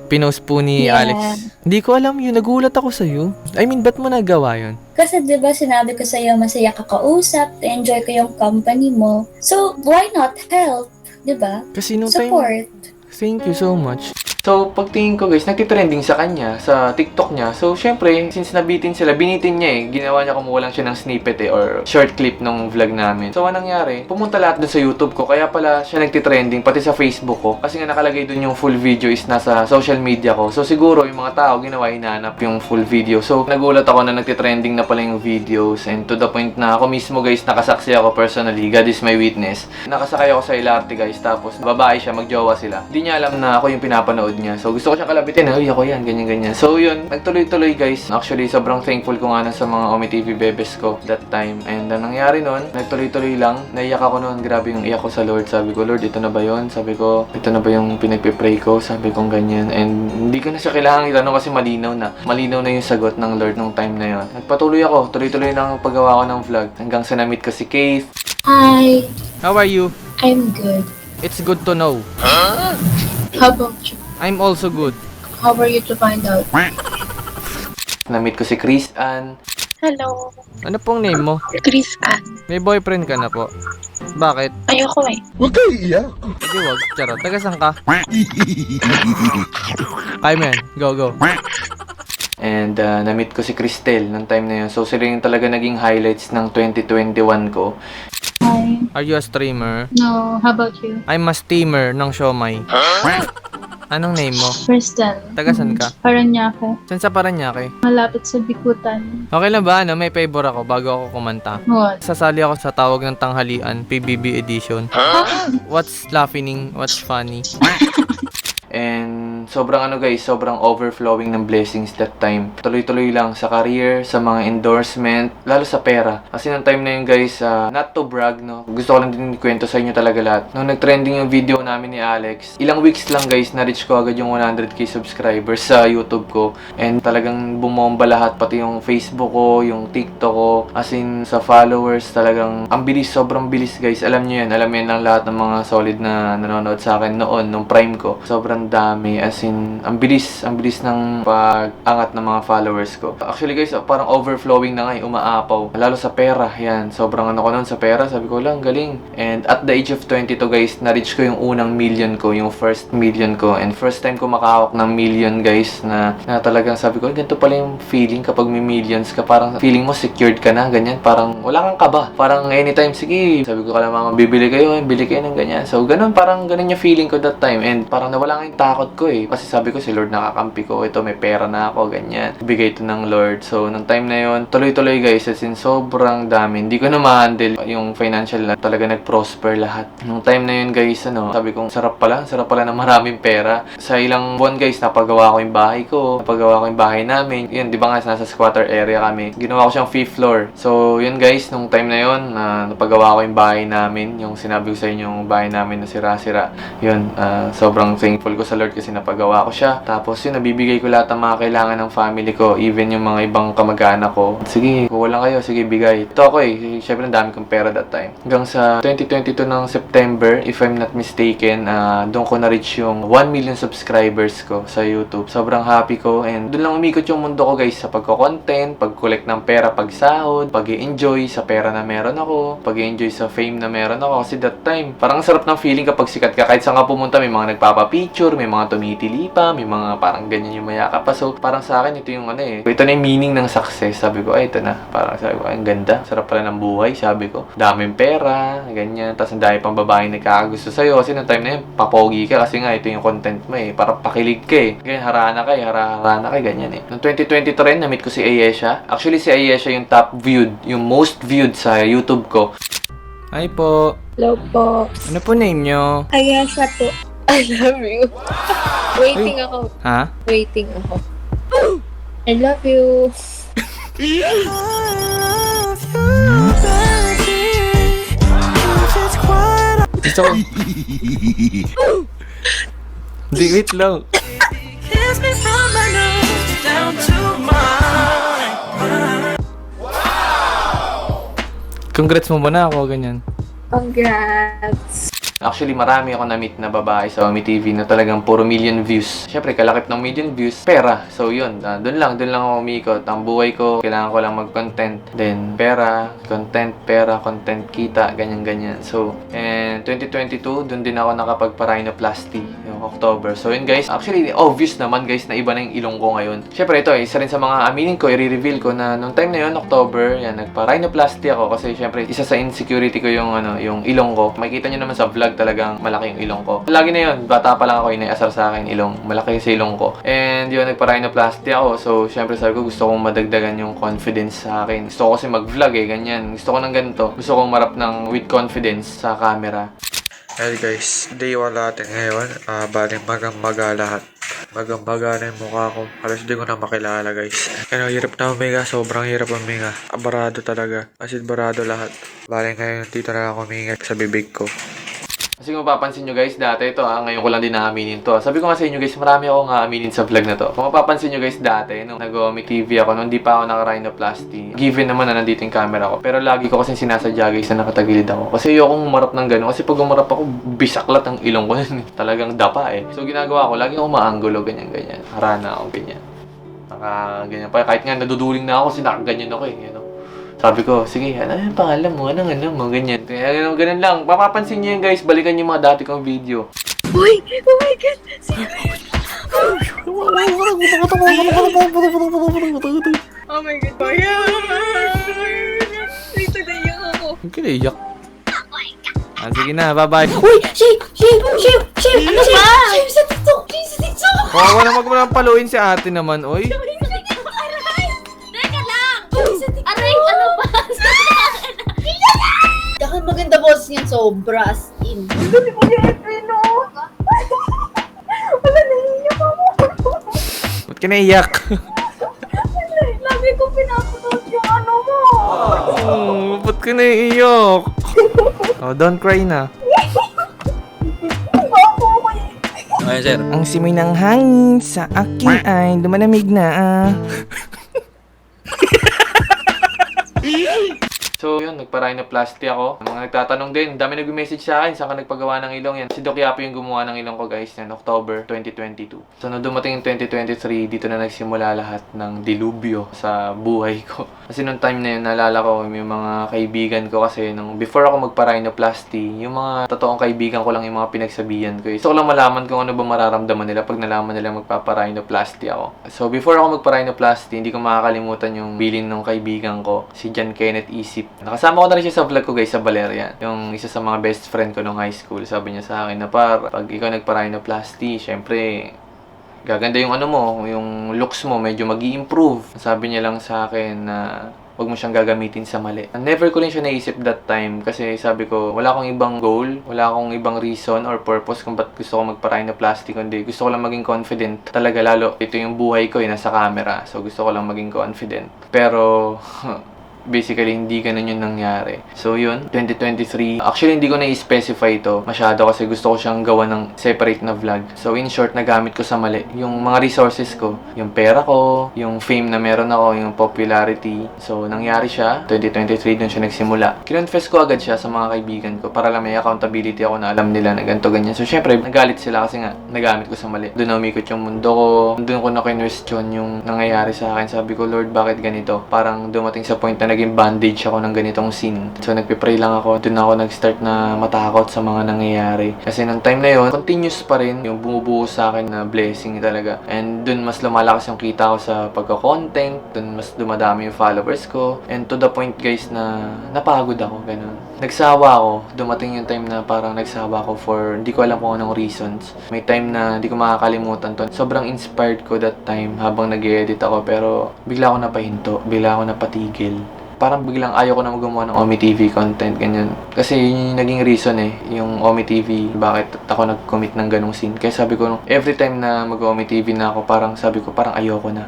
Pinost po ni Alex. Hindi ko alam yun, nagulat ako sa'yo. I mean, ba't mo nagawa yun? Kasi diba sinabi ko sa'yo, masaya ka kausap, enjoy ko yung company mo. So, why not help? Diba? Kasi nung Support. Thank you so much. So, pagtingin ko guys, nagtitrending sa kanya, sa TikTok niya. So, syempre, since nabitin sila, binitin niya ginawa niya kumuha lang siya ng snippet or short clip nung vlog namin. So, anong nangyari? Pumunta lahat dun sa YouTube ko, kaya pala siya nagtitrending, pati sa Facebook ko. Kasi nga nakalagay dun yung full video is nasa social media ko. So, siguro yung mga tao ginawa, hinahanap yung full video. So, nagulat ako na nagtitrending na pala yung videos. And to the point na ako mismo guys, nakasaksi ako personally. God is my witness. Nakasakay ako sa LRT guys, tapos babae siya, magjowa sila. Hindi niya alam na ako yung pinapanood niya. So, gusto ko siyang kalabitin. Uy, ako yan, ganyan-ganyan. So, yun. Nagtuloy-tuloy, guys. Actually, sobrang thankful ko nga nun sa mga Omi TV bebes ko that time. And ang nangyari nun, nagtuloy-tuloy lang. Naiyak ako nun. Grabe yung iyak ko sa Lord. Sabi ko, Lord, ito na ba yun? Sabi ko, ito na ba yung pinagpipray ko? Sabi ko, ganyan. And hindi ko na siya kailangan itanong kasi malinaw na. Malinaw na yung sagot ng Lord nung time na yun. Nagpatuloy ako. Tuloy-tuloy lang ang paggawa ko ng vlog. Hanggang sa na-meet ko si Keith. Hi, How are you? I'm good. It's good to know. How about you? I'm also good. How are you to find out? Na-meet ko si Chris Ann. Hello, Ano pong name mo? Chris Ann. May boyfriend ka na po. Bakit? Ayoko eh. Hindi wag. Charot. Taga saan ka? Kaya mo yan. Go, go. And na-meet ko si Cristel nung time na yun. So, sila yung talaga naging highlights ng 2021 ko. Hi. Are you a streamer? No, how about you? I'm a steamer ng siomay. Anong name mo? Kristen. Taga saan ka? Paranaque. Saan sa Paranaque? Malapit sa Bikutan. Okay lang ba? May favor ako bago ako kumanta. What? Sasali ako sa Tawag ng Tanghalian, PBB edition. What's laughing? What's funny? And sobrang guys, sobrang overflowing ng blessings that time. Tuloy-tuloy lang sa career, sa mga endorsement, lalo sa pera. Kasi nung time na yun guys, not to brag, no? Gusto ko lang din ikwento sa inyo talaga lahat. Nung nag-trending yung video namin ni Alex, ilang weeks lang guys, na-reach ko agad yung 100k subscribers sa YouTube ko. And talagang bumomba lahat, pati yung Facebook ko, yung TikTok ko. As in, sa followers, talagang ang bilis, sobrang bilis guys. Alam nyo yan lang lahat ng mga solid na nanonood sa akin noon, nung prime ko. Sobrang dami, as in, ang bilis ng pag-angat ng mga followers ko. Actually guys, parang overflowing na nga, umaapaw. Lalo sa pera, yan. Sobrang ko nun sa pera, sabi ko lang, galing. And at the age of 22 guys, na-reach ko yung unang million ko, yung first million ko. And first time ko makahawak ng million guys, na talagang sabi ko, ganito pala yung feeling kapag may millions ka. Parang feeling mo secured ka na, ganyan. Parang wala kang kaba. Parang anytime, sige, sabi ko kala mga bibili kayo ng ganyan. So ganun, parang ganun yung feeling ko that time. And parang nawala nga yung takot ko eh. Kasi sabi ko si Lord nakakampi ko. Ito, may pera na ako, ganyan. Bigay ito ng Lord. So, nung time na yun, tuloy-tuloy guys. As in, sobrang dami. Hindi ko na ma-handle yung financial na talaga nag-prosper lahat. Nung time na yun guys, sabi kong sarap pala na maraming pera. Sa ilang buwan guys, napagawa ko yung bahay ko. Napagawa ko yung bahay namin. Yun, di ba nga, nasa squatter area kami. Ginawa ko siyang 5th floor. So, yun guys, nung time na yun, napagawa ko yung bahay namin. Yung sinabi ko sa inyo, yung bahay namin na sira-sira. Yun, sobrang thankful ko sa Lord kasi napagawa ko siya. Tapos yun, nabibigay ko lahat ng mga kailangan ng family ko, even yung mga ibang kamag-anak ko. Sige, kuha lang kayo, sige, bigay. Ito ako eh, syempre ang dami kong pera that time. Hanggang sa 2022 ng September, if I'm not mistaken, doon ko na-reach yung 1 million subscribers ko sa YouTube. Sobrang happy ko and doon lang umikot yung mundo ko guys, sa pagko-content, pag-collect ng pera, pag-sahod, pag-i-enjoy sa pera na meron ako, pag-i-enjoy sa fame na meron ako. Kasi that time, parang sarap ng feeling kapag sikat ka. Kahit saan ka pumunta, may mga nagpapapicture, may mga tumitili pa, may mga parang ganyan yung mayaka pa. So, parang sa akin, ito yung ito na yung meaning ng success. Sabi ko, ay, ito na. Parang sabi ko, ay, ang ganda. Sarap pala ng buhay, sabi ko. Daming pera, ganyan. Tapos, ang dami pang babaeng nagkakagusto sa'yo. Kasi nung time na yun, papogi ka. Kasi nga, ito yung content mo eh. Parang pakilig ka eh. Ganyan, harana ka, ganyan eh. Noong 2023 rin, na-meet ko si Ayesha. Actually, si Ayesha yung top viewed, yung most viewed sa YouTube ko. Hi po. Hello po. Ano po name nyo? Ayesha po. I love you. Waiting ako. Ha? Waiting ako. I love you. Gusto ko. Di, wait lang. Congrats mo ba na ako, ganyan? Congrats. Actually, marami ako na-meet na babae sa Omi TV na talagang puro million views. Siyempre, kalakip ng million views, pera. So, yun. Doon lang ako umikot. Ang buhay ko, kailangan ko lang mag-content. Then, pera, content, kita, ganyan-ganyan. So, and And 2022, dun din ako nakapagpa-rhinoplasty yung October. So yun guys, actually obvious naman guys na iba na yung ilong ko ngayon. Syempre ito, isa rin sa mga aminin ko, i-reveal ko na nung time na yun, October, yan, nagpa-rhinoplasty ako kasi syempre isa sa insecurity ko yung yung ilong ko. Makikita nyo naman sa vlog talagang malaki yung ilong ko. Lagi na yun, bata pa lang ako, inayasar sa akin ilong, malaki sa ilong ko. And yun, nagpa-rhinoplasty ako. So syempre sabi ko, gusto kong madagdagan yung confidence sa akin. Gusto ko kasi mag-vlog ganyan. Gusto ko ng ganito. Gusto kong marap ng with confidence sa camera. Hey guys, day 1 natin ngayon. Baling magang-maga lahat. Magang-maga na yung mukha ko. Halos di ko na makilala guys. Kaya hirap na huminga, sobrang hirap huminga. Barado talaga. As in barado lahat. Baling ngayon dito na ako huminga sa bibig ko. Kasi kung mapapansin nyo guys, dati ito ngayon ko lang din naaminin to. Sabi ko nga sa inyo guys, marami akong aaminin sa vlog na to. Kung mapapansin nyo guys, dati, nung nag-Omic TV ako, nung di pa ako naka-rhinoplasty, given naman na nandito yung camera ko. Pero lagi ko kasi sinasadya guys na nakatagilid ako. Kasi ayokong umarap ng gano'n. Kasi pag umarap ako, bisaklat ang ilong ko. Talagang dapa So ginagawa ko, lagi akong maanggulo, ganyan-ganyan. Harana ako, ganyan. Ganyan pa. Kahit nga naduduling na ako, sinakaganyan ako Sabi ko, sige, ano yung pangalan mo? Anong ganyan. Kaya ganun lang. Mapapansin niyo yan guys, balikan niyo mga dati kong video. Uy! Oh my God! Oh my God! Dito na yung ako. Huwag ka naiyak. Sige na, bye-bye. Uy! Shame! Ano ba? Shame sa TikTok! Huwag na magmalang paluin si ate naman, oy. Aray! Teka lang! Aray! Ano ba? Dahil maganda boss niyan, sobra as in. Hindi mo niya ipino! Wala, nahihiyak ako! Ba't ka naiyak? Lagi ko pinapanood yung ano mo! Ba't ka naiiyak? Don't cry na. Okay, sir. Ang simoy ng hangin sa akin ay lumalamig na. So yun, nagpa-rhinoplasty ako. Mga nagtatanong din, dami nag-message sa akin, saan ka nagpagawa ng ilong yan? Si Doc Yapo yung gumawa ng ilong ko guys, yan, October 2022. So nung dumating yung 2023, dito na nagsimula lahat ng dilubyo sa buhay ko. Kasi nung time na yun, naalala ko yung mga kaibigan ko kasi nung before ako magpa-rhinoplasty, yung mga totoong kaibigan ko lang yung mga pinagsabihan ko. Gusto ko lang malaman kung ano ba mararamdaman nila pag nalaman nila magpapa-rhinoplasty ako. So before ako magpa-rhinoplasty, hindi ko makakalimutan yung bilin ng kaibigan ko, si John Kenneth Isip. Nakasama ko na rin siya sa vlog ko guys sa Valerian. Yung isa sa mga best friend ko nung high school. Sabi niya sa akin na pag ikaw nagpa-rhinoplasty, syempre gaganda yung yung looks mo, medyo mag-i-improve. Sabi niya lang sa akin na huwag mo siyang gagamitin sa mali. Never ko rin siya naisip that time kasi sabi ko, wala akong ibang goal, wala akong ibang reason or purpose kung ba't gusto ko magpa-rhinoplasty, kundi gusto ko lang maging confident. Talaga lalo, ito yung buhay ko nasa camera. So gusto ko lang maging confident. Pero basically, hindi ganun yung nangyari. So, yun, 2023. Actually, hindi ko na-specify ito masyado kasi gusto ko siyang gawa ng separate na vlog. So, in short, nagamit ko sa mali. Yung mga resources ko, yung pera ko, yung fame na meron ako, yung popularity. So, nangyari siya. 2023, dun siya nagsimula. Kinonfess ko agad siya sa mga kaibigan ko para lang may accountability ako na alam nila na ganito, ganyan. So, syempre, nagalit sila kasi nga, nagamit ko sa mali. Doon na umikot yung mundo ko. Doon ko na-question yung nangyayari sa akin. Sabi ko, Lord, bakit ganito? Parang dumating sa point na naging bandage ako ng ganitong scene. So, nagpipray lang ako. Doon ako nag-start na matakot sa mga nangyayari. Kasi nung time na yun, continuous pa rin yung bumubuo sa akin na blessing talaga. And doon mas lumalakas yung kita ko sa pagka-content. Doon mas dumadami yung followers ko. And to the point guys na napagod ako. Ganun. Nagsawa ako. Dumating yung time na parang nagsawa ako for hindi ko alam kung anong reasons. May time na hindi ko makakalimutan to. Sobrang inspired ko that time habang nag-edit ako. Pero bigla ako napahinto. Bigla ako napatigil. Parang biglang ayaw ko na gumawa ng Omi TV content, ganyan. Kasi yun yung naging reason yung Omi TV, bakit ako nag-commit ng ganong scene. Kaya sabi ko, every time na mag-Omi TV na ako, parang sabi ko, parang ayoko na.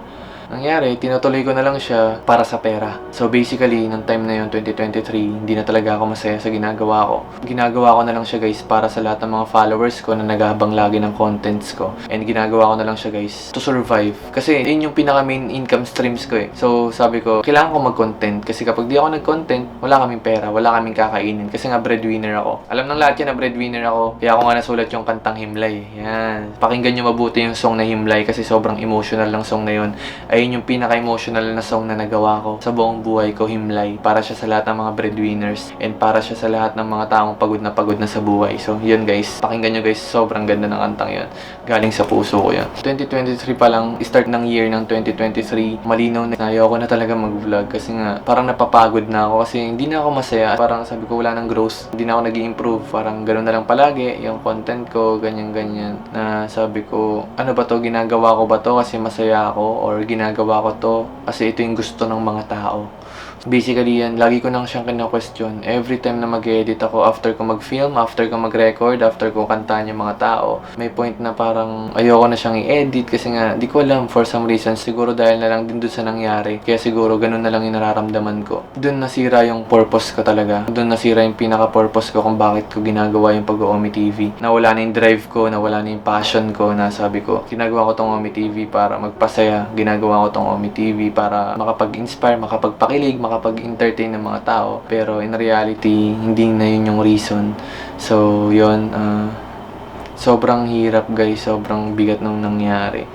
Nangyari, tinutuloy ko na lang siya para sa pera. So basically, nung time na yun, 2023, hindi na talaga ako masaya sa ginagawa ko. Ginagawa ko na lang siya guys para sa lahat ng mga followers ko na naghabang lagi ng contents ko. And ginagawa ko na lang siya guys to survive. Kasi yun yung pinaka main income streams ko So sabi ko, kailangan ko mag-content. Kasi kapag di ako nag-content, wala kaming pera, wala kaming kakainin. Kasi nga breadwinner ako. Alam ng lahat yan na breadwinner ako. Kaya ako nga nasulat yung kantang Himlay. Yan. Pakinggan nyo mabuti yung song na Himlay kasi sobrang emotional lang song na yun. ayun yung pinaka-emotional na song na nagawa ko sa buong buhay ko, Himlay. Para siya sa lahat ng mga breadwinners and para siya sa lahat ng mga taong pagod na sa buhay. So, yun guys. Pakinggan nyo guys, sobrang ganda ng kantang yun. Galing sa puso ko yun. 2023 pa lang, start ng year ng 2023, malinaw na ayoko na talaga mag-vlog kasi nga, parang napapagod na ako kasi hindi na ako masaya. Parang sabi ko, wala nang growth. Hindi na ako nag-i-improve. Parang ganoon na lang palagi yung content ko, ganyan-ganyan. Na sabi ko, ano ba to? Ginagawa ko ba to kasi masaya ako? Or ginagawa ko to kasi ito yung gusto ng mga tao? Basically yan, lagi ko nang siyang kina-question. Every time na mag-edit ako, after ko mag-film, after ko mag-record, after ko kantahan yung mga tao, may point na parang ayoko na siyang i-edit kasi nga, di ko alam, for some reason, siguro dahil na lang din doon sa nangyari. Kaya siguro ganun na lang yung nararamdaman ko. Doon nasira yung purpose ko talaga. Doon nasira yung pinaka-purpose ko kung bakit ko ginagawa yung pag-Omi TV. Nawala na yung drive ko, nawala na yung passion ko na sabi ko, ginagawa ko tong Omi TV para magpasaya. Ginagawa ko tong Omi TV para makapag-inspire, makapagpakilig, makapag-entertain ng mga tao. Pero in reality, hindi na yun yung reason. So, yun, sobrang hirap guys, sobrang bigat nung nangyari.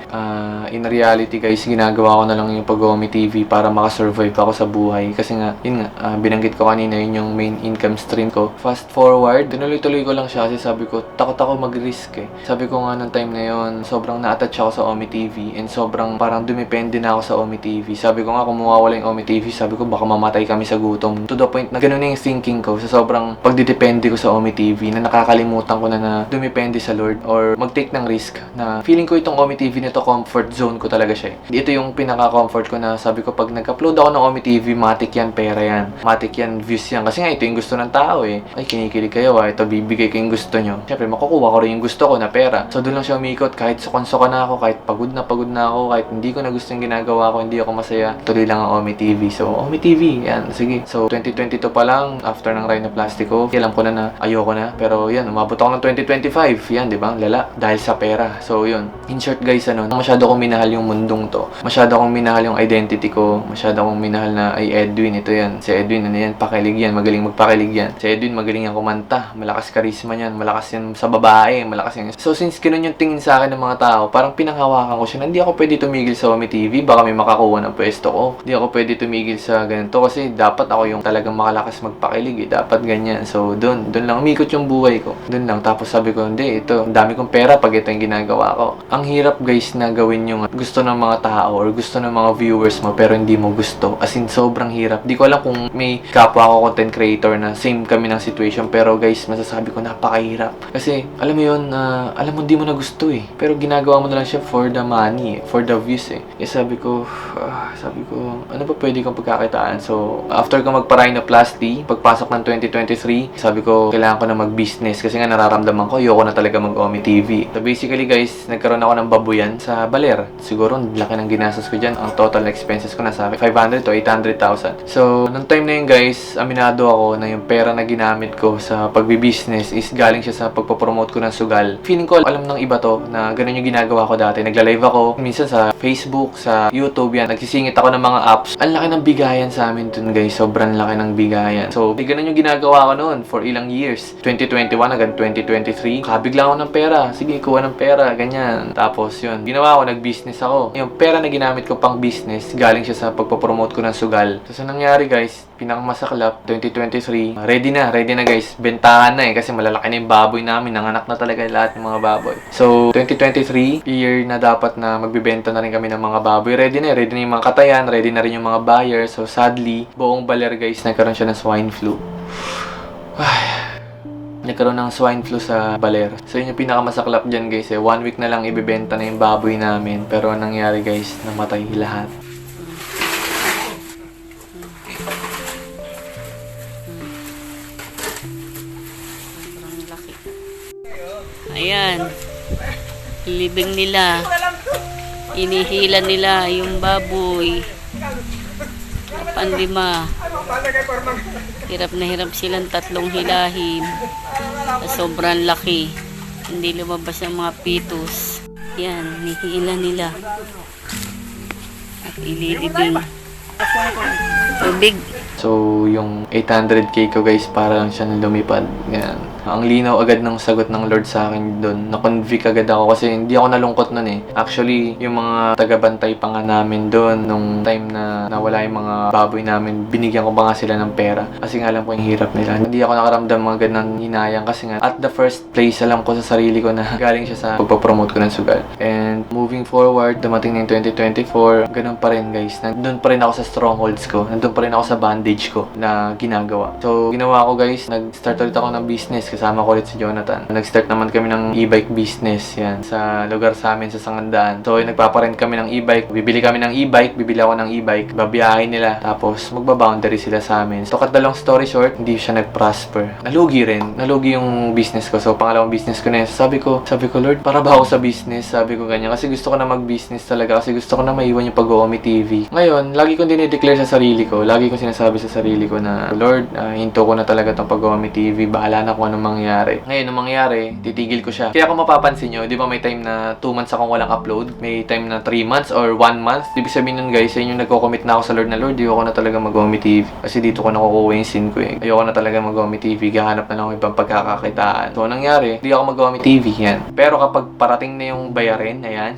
In reality guys, ginagawa ko na lang yung pag-Omi TV para makasurvive ako sa buhay. Kasi nga, yun nga, binanggit ko kanina, yun yung main income stream ko. Fast forward, tinuloy-tuloy ko lang siya kasi sabi ko, takot ako mag-risk eh. Sabi ko nga nung time na yun, sobrang na-attach ako sa Omi TV and sobrang parang dumepende na ako sa Omi TV. Sabi ko nga, kung mawawala yung Omi TV, sabi ko baka mamatay kami sa gutom. To the point na ganun yung thinking ko sa sobrang pagdidepende ko sa Omi TV na nakakalimutan ko na dumepende sa Lord or mag-take ng risk na feeling ko itong Omi TV nito comfort zone ko talaga siya. Ito yung pinaka-comfort ko na sabi ko pag nag-upload ako ng Omi TV, matik yan, pera yan. Matik yan, views yan. Kasi nga ito yung gusto ng tao eh. Ay, kinikilig kayo ito bibigay ko yung gusto nyo. Siyempre, makukuha ko rin yung gusto ko na pera. So, doon lang siya umikot. Kahit sukonso na ako, kahit pagod na ako, kahit hindi ko na gusto yung ginagawa ko, hindi ako masaya, tuloy lang ang Omi TV. So, Omi TV, yan, sige. So, 2022 pa lang, after ng Rhinoplasty ko, alam ko na ayoko na. Pero yan, umabot ako ng 2025. Yan, di ba? Lala. Dahil sa pera. So, yun. In short guys, masyado akong minahal yung mundong to. Masyado akong minahal yung identity ko. Masyado akong minahal na, ay Edwin, ito yan. Si Edwin, yan, pakilig yan. Magaling magpakilig yan. Si Edwin, magaling yan kumanta. Malakas karisma yan. Malakas yan sa babae. Malakas yan. So, since ganun yung tingin sa akin ng mga tao, parang pinanghawakan ko siya na hindi ako pwede tumigil sa Omi TV. Baka may makakuha ng pwesto ko. Hindi ako pwede tumigil sa ganito kasi dapat ako yung talagang makalakas magpakilig eh. Dapat ganyan. So, doon lang umikot yung buhay ko. Doon lang. Tapos sabi ko, hindi, ito, ang dami kong pera pag ito yung ginagawa ko. Ang hirap guys na gawin yung gusto ng mga tao or gusto ng mga viewers mo pero hindi mo gusto. As in, sobrang hirap. Di ko alam kung may kapwa ako content creator na same kami ng situation pero guys, masasabi ko napakahirap. Kasi, alam mo yun, alam mo hindi mo na gusto eh. Pero ginagawa mo na lang siya for the money, for the views eh. Eh sabi ko, ano ba pwede kong pagkakitaan? So, after ko magpa-rhinoplasty, pagpasok ng 2023, sabi ko, kailangan ko na mag-business kasi nga nararamdaman ko, ayoko na talaga mag-Omi TV. So, basically guys, nagkaroon ako ng babuyan sa Baler. Siguro, laki ng ginastos ko dyan. Ang total expenses ko nasa 500 to 800,000. So, nung time na yun guys, aminado ako na yung pera na ginamit ko sa pagbi-business is galing siya sa pagpapromote ko ng sugal. Feeling ko, alam ng iba to na ganun yung ginagawa ko dati. Nagla-live ako, minsan sa Facebook, sa YouTube yan. Nagsisingit ako ng mga apps. Ang laki ng bigayan sa amin dun guys. Sobrang laki ng bigayan. So, ganun yung ginagawa ko noon for ilang years. 2021 hanggang 2023. Kabig lang ako ng pera. Sige, kuha ng pera. Ganyan. Tapos yun, ginawa ko, nag-business ako. Yung pera na ginamit ko pang business, galing siya sa pagpapromote ko ng sugal. So, sa nangyari guys, pinakamasaklap, 2023, ready na guys. Bentahan na eh, kasi malalaki na yung baboy namin. Nanganak na talaga lahat ng mga baboy. So, 2023, year na dapat na magbibenta na rin kami ng mga baboy. Ready na yung mga katayan, ready na rin yung mga buyer. So, sadly, buong Baler guys, nagkaroon siya ng swine flu. Nagkaroon ng swine flu sa Baler. So, yun yung pinakamasaklap dyan guys eh. 1 week na lang ibibenta na yung baboy namin. Pero anong nangyari guys, namatay lahat. Ayan. Libing nila. Inihila nila yung baboy. Pandima. Hirap na hirap silang 3 hilahin. Sobrang laki. Hindi lumabas ang mga pitos. Yan, nihila nila. At ililibing. Tubig. So, yung 800k ko guys, para lang siya lumipad. Yan. Ang linaw agad ng sagot ng Lord sa akin doon. Na-convict agad ako kasi hindi ako nalungkot nun eh. Actually, yung mga tagabantay pa nga namin doon nung time na nawala yung mga baboy namin, binigyan ko ba nga sila ng pera. Kasi nga alam ko yung hirap nila. Hindi ako nakaramdam mga ganang hinayang kasi nga at the first place alam ko sa sarili ko na galing siya sa pagpapromote ko ng sugal. And moving forward, dumating na yung 2024, ganun pa rin guys. Nandun pa rin ako sa strongholds ko. Nandun pa rin ako sa bandage ko na ginagawa. So, ginawa ko guys, nag-start ulit ako ng business. Kasama ko ulit si Jonathan. Nag-start naman kami ng e-bike business. Yan, sa lugar sa amin, sa Sangandaan. So, nagpaparent kami ng e-bike. Bibili kami ng e-bike. Bibili ako ng e-bike. Babiyahin nila. Tapos, magbaboundary sila sa amin. So, cut the long story short, hindi siya nag-prosper. Nalugi rin. Nalugi yung business ko. So, pangalawang business ko na yun. Sabi ko, Lord, para ba ako sa business? Sabi ko ganyan. Kasi gusto ko na mag-business talaga. Kasi gusto ko na maiwan yung pag-oomi TV. Ngayon, lagi kong dinideclare sa sarili ko. Lagi kong sinasabi sa sarili ko na, Lord, hinto ko na talaga tong pag-oomi TV. Bahala na kung anong mangyari. Ngayon, ang mangyari, titigil ko siya. Kaya kung mapapansin nyo, di ba may time na 2 months akong walang upload? May time na 3 months or 1 month? Ibig sabihin nun guys, yun yung nagko-commit na ako sa Lord na, Lord, di ako na talaga mag-oomi TV. Kasi dito ko nakukuha yung sin ko eh. Ayoko na talaga mag-oomi TV. Gahanap na lang ako ibang pagkakakitaan. So, anong nangyari? Di ako mag-oomi TV yan. Pero kapag parating na yung bayarin, ayan,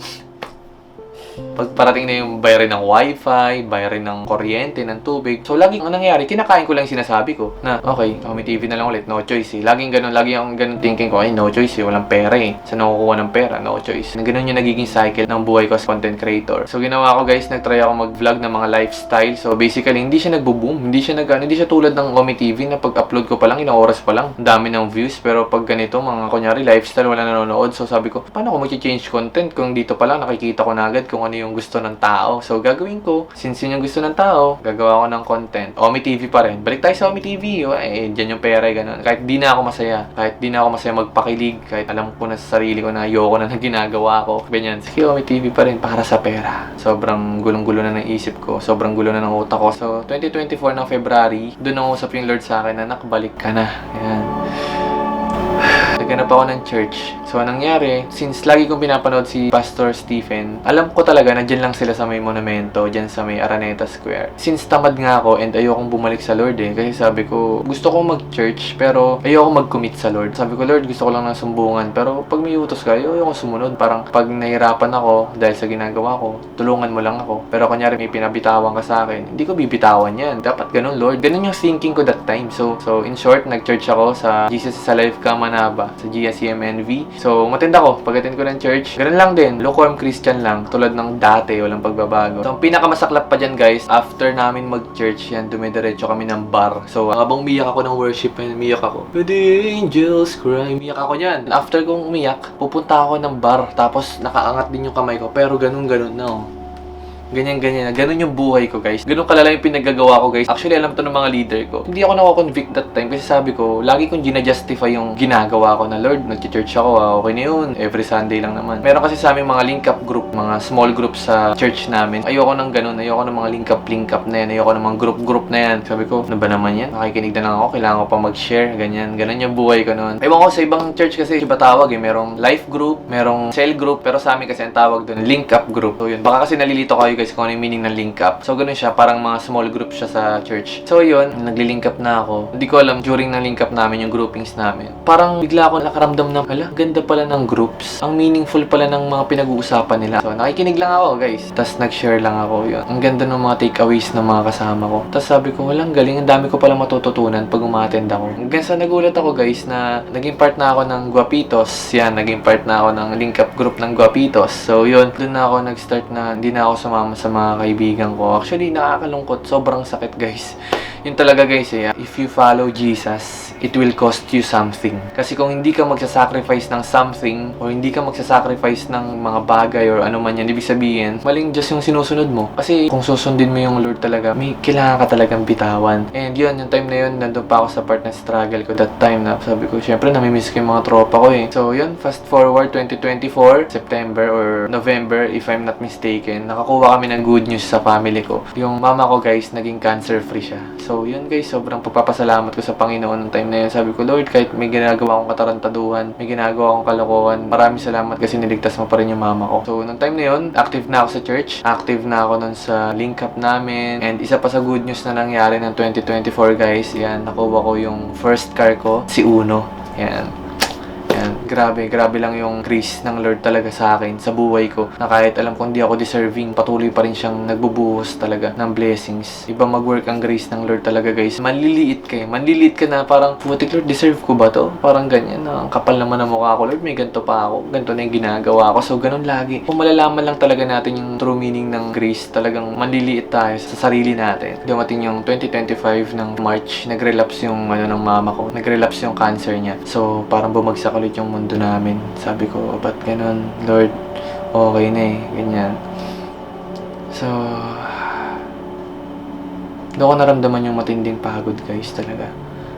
pag parating na yung bayarin ng wifi, bayarin ng kuryente, ng tubig. So, laging ang nangyayari, kinakain ko lang yung sinasabi ko na, okay, Tommy TV na lang ulit, no choice eh. Laging ganun, lagi ang ganun thinking ko, ay, no choice eh, walang pera eh. Saan nakukuha ng pera? No choice. Ganun yung nagiging cycle ng buhay ko as content creator. So, ginawa ko guys, nagtry ako mag-vlog ng mga lifestyle. So, basically, hindi siya nagbo-boom. Hindi siya tulad ng Omi TV na pag-upload ko pa lang, ilang oras pa lang, ang dami ng views. Pero pag ganito, mga kunyari, lifestyle, wala nanonood. So, sabi ko, paano ko mag-change content kung dito pa lang nakikita ko na agad kung ano yung gusto ng tao. So, gagawin ko, since yun yung gusto ng tao, gagawa ko ng content. Omi TV pa rin. Balik tayo sa Omi TV. Eh, dyan yung pera, ganun. Kahit di na ako masaya. Kahit di na ako masaya magpakilig. Kahit alam ko na sa sarili ko na ayoko na ng ginagawa ko. Ganyan. Sige, Omi TV pa rin para sa pera. Sobrang gulong-gulo na ng isip ko. Sobrang gulo na ng utak ko. So, 2024 ng February, doon ang usap yung Lord sa akin na nakabalik ka na. Ayan. Naghanap ako ng church. So, anong nangyari, since lagi kong pinapanood si Pastor Stephen, alam ko talaga na dyan lang sila sa may monumento, dyan sa may Araneta Square. Since tamad nga ako and ayokong bumalik sa Lord eh, kasi sabi ko, gusto kong mag-church pero ayoko mag-commit sa Lord. Sabi ko, Lord, gusto ko lang ng sumbungan pero pag may utos ka, ayoko sumunod. Parang pag nahirapan ako dahil sa ginagawa ko, tulungan mo lang ako. Pero kunyari may pinabitawan ka sa akin, hindi ko bibitawan yan. Dapat ganun, Lord. Ganun yung thinking ko that time. So in short, nag-church ako sa Jesus is Alive Kamanaba, sa GSCMNV. So, matenda ko. Pag-attend ko ng church, ganun lang din. Lukewarm Christian lang. Tulad ng dati, walang pagbabago. So, ang pinakamasaklap pa dyan, guys, after namin mag-church yan, dumidiretso kami ng bar. So, habang umiyak ako ng worship, umiyak ako. The angels cry. Umiyak ako yan. After kong umiyak, pupunta ako ng bar. Tapos, nakaangat din yung kamay ko. Pero ganun-ganun na, oh. Ganyan-ganyan. Ganun yung buhay ko, guys. Ganun kalala yung pinaggagawa ko, guys. Actually, alam to ng mga leader ko. Hindi ako nako-convict that time kasi sabi ko, lagi kong gina-justify yung ginagawa ko na, Lord, nag-church ako, okay na yun. Every Sunday lang naman. Meron kasi sa amin mga link-up group, mga small group sa church namin. Ayoko ng ganun. Ayoko ng mga link-up na yan. Ayoko ng mga group na yan. Sabi ko, ano ba naman yan? Nakikinig na lang ako. Kailangan ko pa mag-share. Ganyan. Ganun yung buhay ko noon. Ewan ko sa ibang church kasi iba tawag eh. Merong life group, merong cell group. Pero sa amin kasi ang tawag doon, link-up group. So yun. Baka kasi nalilito kayo guys kung ano yung meaning ng link up. So, ganun siya. Parang mga small group siya sa church. So, yun. Nagli-link up na ako. Hindi ko alam, during ng link up namin, yung groupings namin, parang bigla ako nakaramdam na, hala, ganda pala ng groups. Ang meaningful pala ng mga pinag-uusapan nila. So, nakikinig lang ako, guys. Tapos, nag-share lang ako. Yun. Ang ganda ng mga takeaways ng mga kasama ko. Tapos, sabi ko, walang galing. Ang dami ko pala matututunan pag umattend ako. Hanggang sa nagulat ako, guys, na naging part na ako ng Guapitos. Yan, naging part na ako ng link up group ng Guapitos. So, yun. Doon na ako nag-start na hindi na ako sumama sa mga kaibigan ko. Actually, nakakalungkot. Sobrang sakit, guys. Yun talaga, guys, eh. If you follow Jesus, it will cost you something. Kasi kung hindi ka magsasacrifice ng something, o hindi ka magsasacrifice ng mga bagay, or ano man yan, ibig sabihin, maling Diyos yung sinusunod mo. Kasi kung susundin mo yung Lord talaga, may kailangan ka talagang bitawan. And yun, yung time na yun, nandun pa ako sa part na struggle ko that time na sabi ko, syempre, namimiss ko yung mga tropa ko eh. So, yun, fast forward 2024, September or November, if I'm not mistaken, nakakuha kami ng good news sa family ko. Yung mama ko, guys, naging cancer-free siya. So, yun guys, sobrang pagpapasalamat ko sa Panginoon ng time na yun. Sabi ko, Lord, kahit may ginagawa akong katarantaduhan, may ginagawa akong kalokohan, maraming salamat kasi niligtas mo pa rin yung mama ko. So, nung time na yun, active na ako sa church, active na ako nun sa link up namin, and isa pa sa good news na nangyari ng 2024 guys, yan, nakuha ko yung first car ko, si Uno. Yan. Yan. Grabe lang yung grace ng Lord talaga sa akin, sa buhay ko. Na kahit alam ko hindi ako deserving, patuloy pa rin siyang nagbubuhos talaga ng blessings. Iba mag-work ang grace ng Lord talaga, guys. Manliliit ka na parang, putik Lord, deserve ko ba to? Parang ganyan na, ang kapal naman ng mukha ko, Lord, may ganito pa ako. Ganito na yung ginagawa ko. So, ganun lagi. Kung malalaman lang talaga natin yung true meaning ng grace, talagang manliliit tayo sa sarili natin. Dumating yung 2025 ng March, nag-relapse yung ng mama ko. Nag-relapse yung cancer niya. So, parang bumagsak ulit yung mundo namin. Sabi ko, ba't ganun? Lord, okay na eh. Ganyan. So, doon ko naramdaman yung matinding pagod, guys, talaga.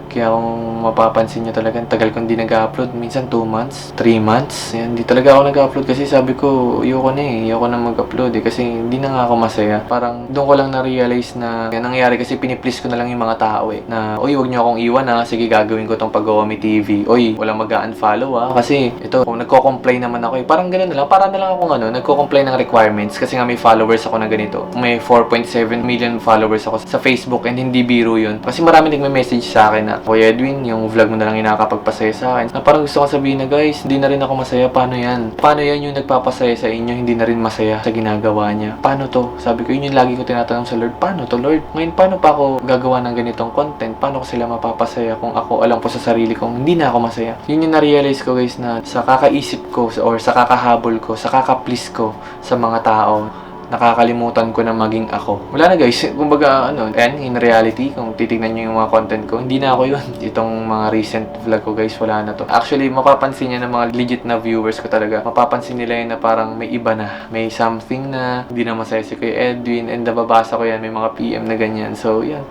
Kaya kung mapapansin nyo talaga, tagal kong di nag-upload. Minsan 2 months, 3 months. Yan, di talaga ako nag-upload kasi sabi ko, ayoko na mag-upload eh. Kasi hindi na nga ako masaya. Parang doon ko lang na-realize na yan nangyari kasi piniplease ko na lang yung mga tao eh. Na, uy, huwag nyo akong iwan ha. Sige, gagawin ko tong Pag-Omi TV. Uy, walang mag-unfollow ha. Kasi ito, kung nagko-complain naman ako eh. Parang ganoon na lang. Para na lang akong nagko-complain ng requirements. Kasi nga may followers ako na ganito. May 4.7 million followers ako sa Facebook and hindi biro yun. Kasi marami nagme-message sa akin na, Kuya Edwin, yung vlog mo na lang yung nakakapagpasaya sa akin. Na parang gusto ko sabihin na, guys, hindi na rin ako masaya. Paano yan? Paano yan yung nagpapasaya sa inyo, hindi na rin masaya sa ginagawa niya? Paano to? Sabi ko, yun yung lagi ko tinatanong sa Lord. Paano to, Lord? Ngayon, paano pa ako gagawa ng ganitong content? Paano ko sila mapapasaya kung ako alam ko sa sarili kong hindi na ako masaya? Yun yung na-realize ko, guys, na sa kakaisip ko or sa kakahabol ko, sa kakaplease ko sa mga tao, nakakalimutan ko na maging ako. Wala na, guys. Kumbaga, in reality, kung titignan nyo yung mga content ko, hindi na ako yun. Itong mga recent vlog ko, guys, wala na to. Actually, mapapansin nyo ng mga legit na viewers ko talaga. Mapapansin nila yun na parang may iba na. May something na hindi na masaya si Kuya Edwin. And nababasa ko yan, may mga PM na ganyan. So, yan.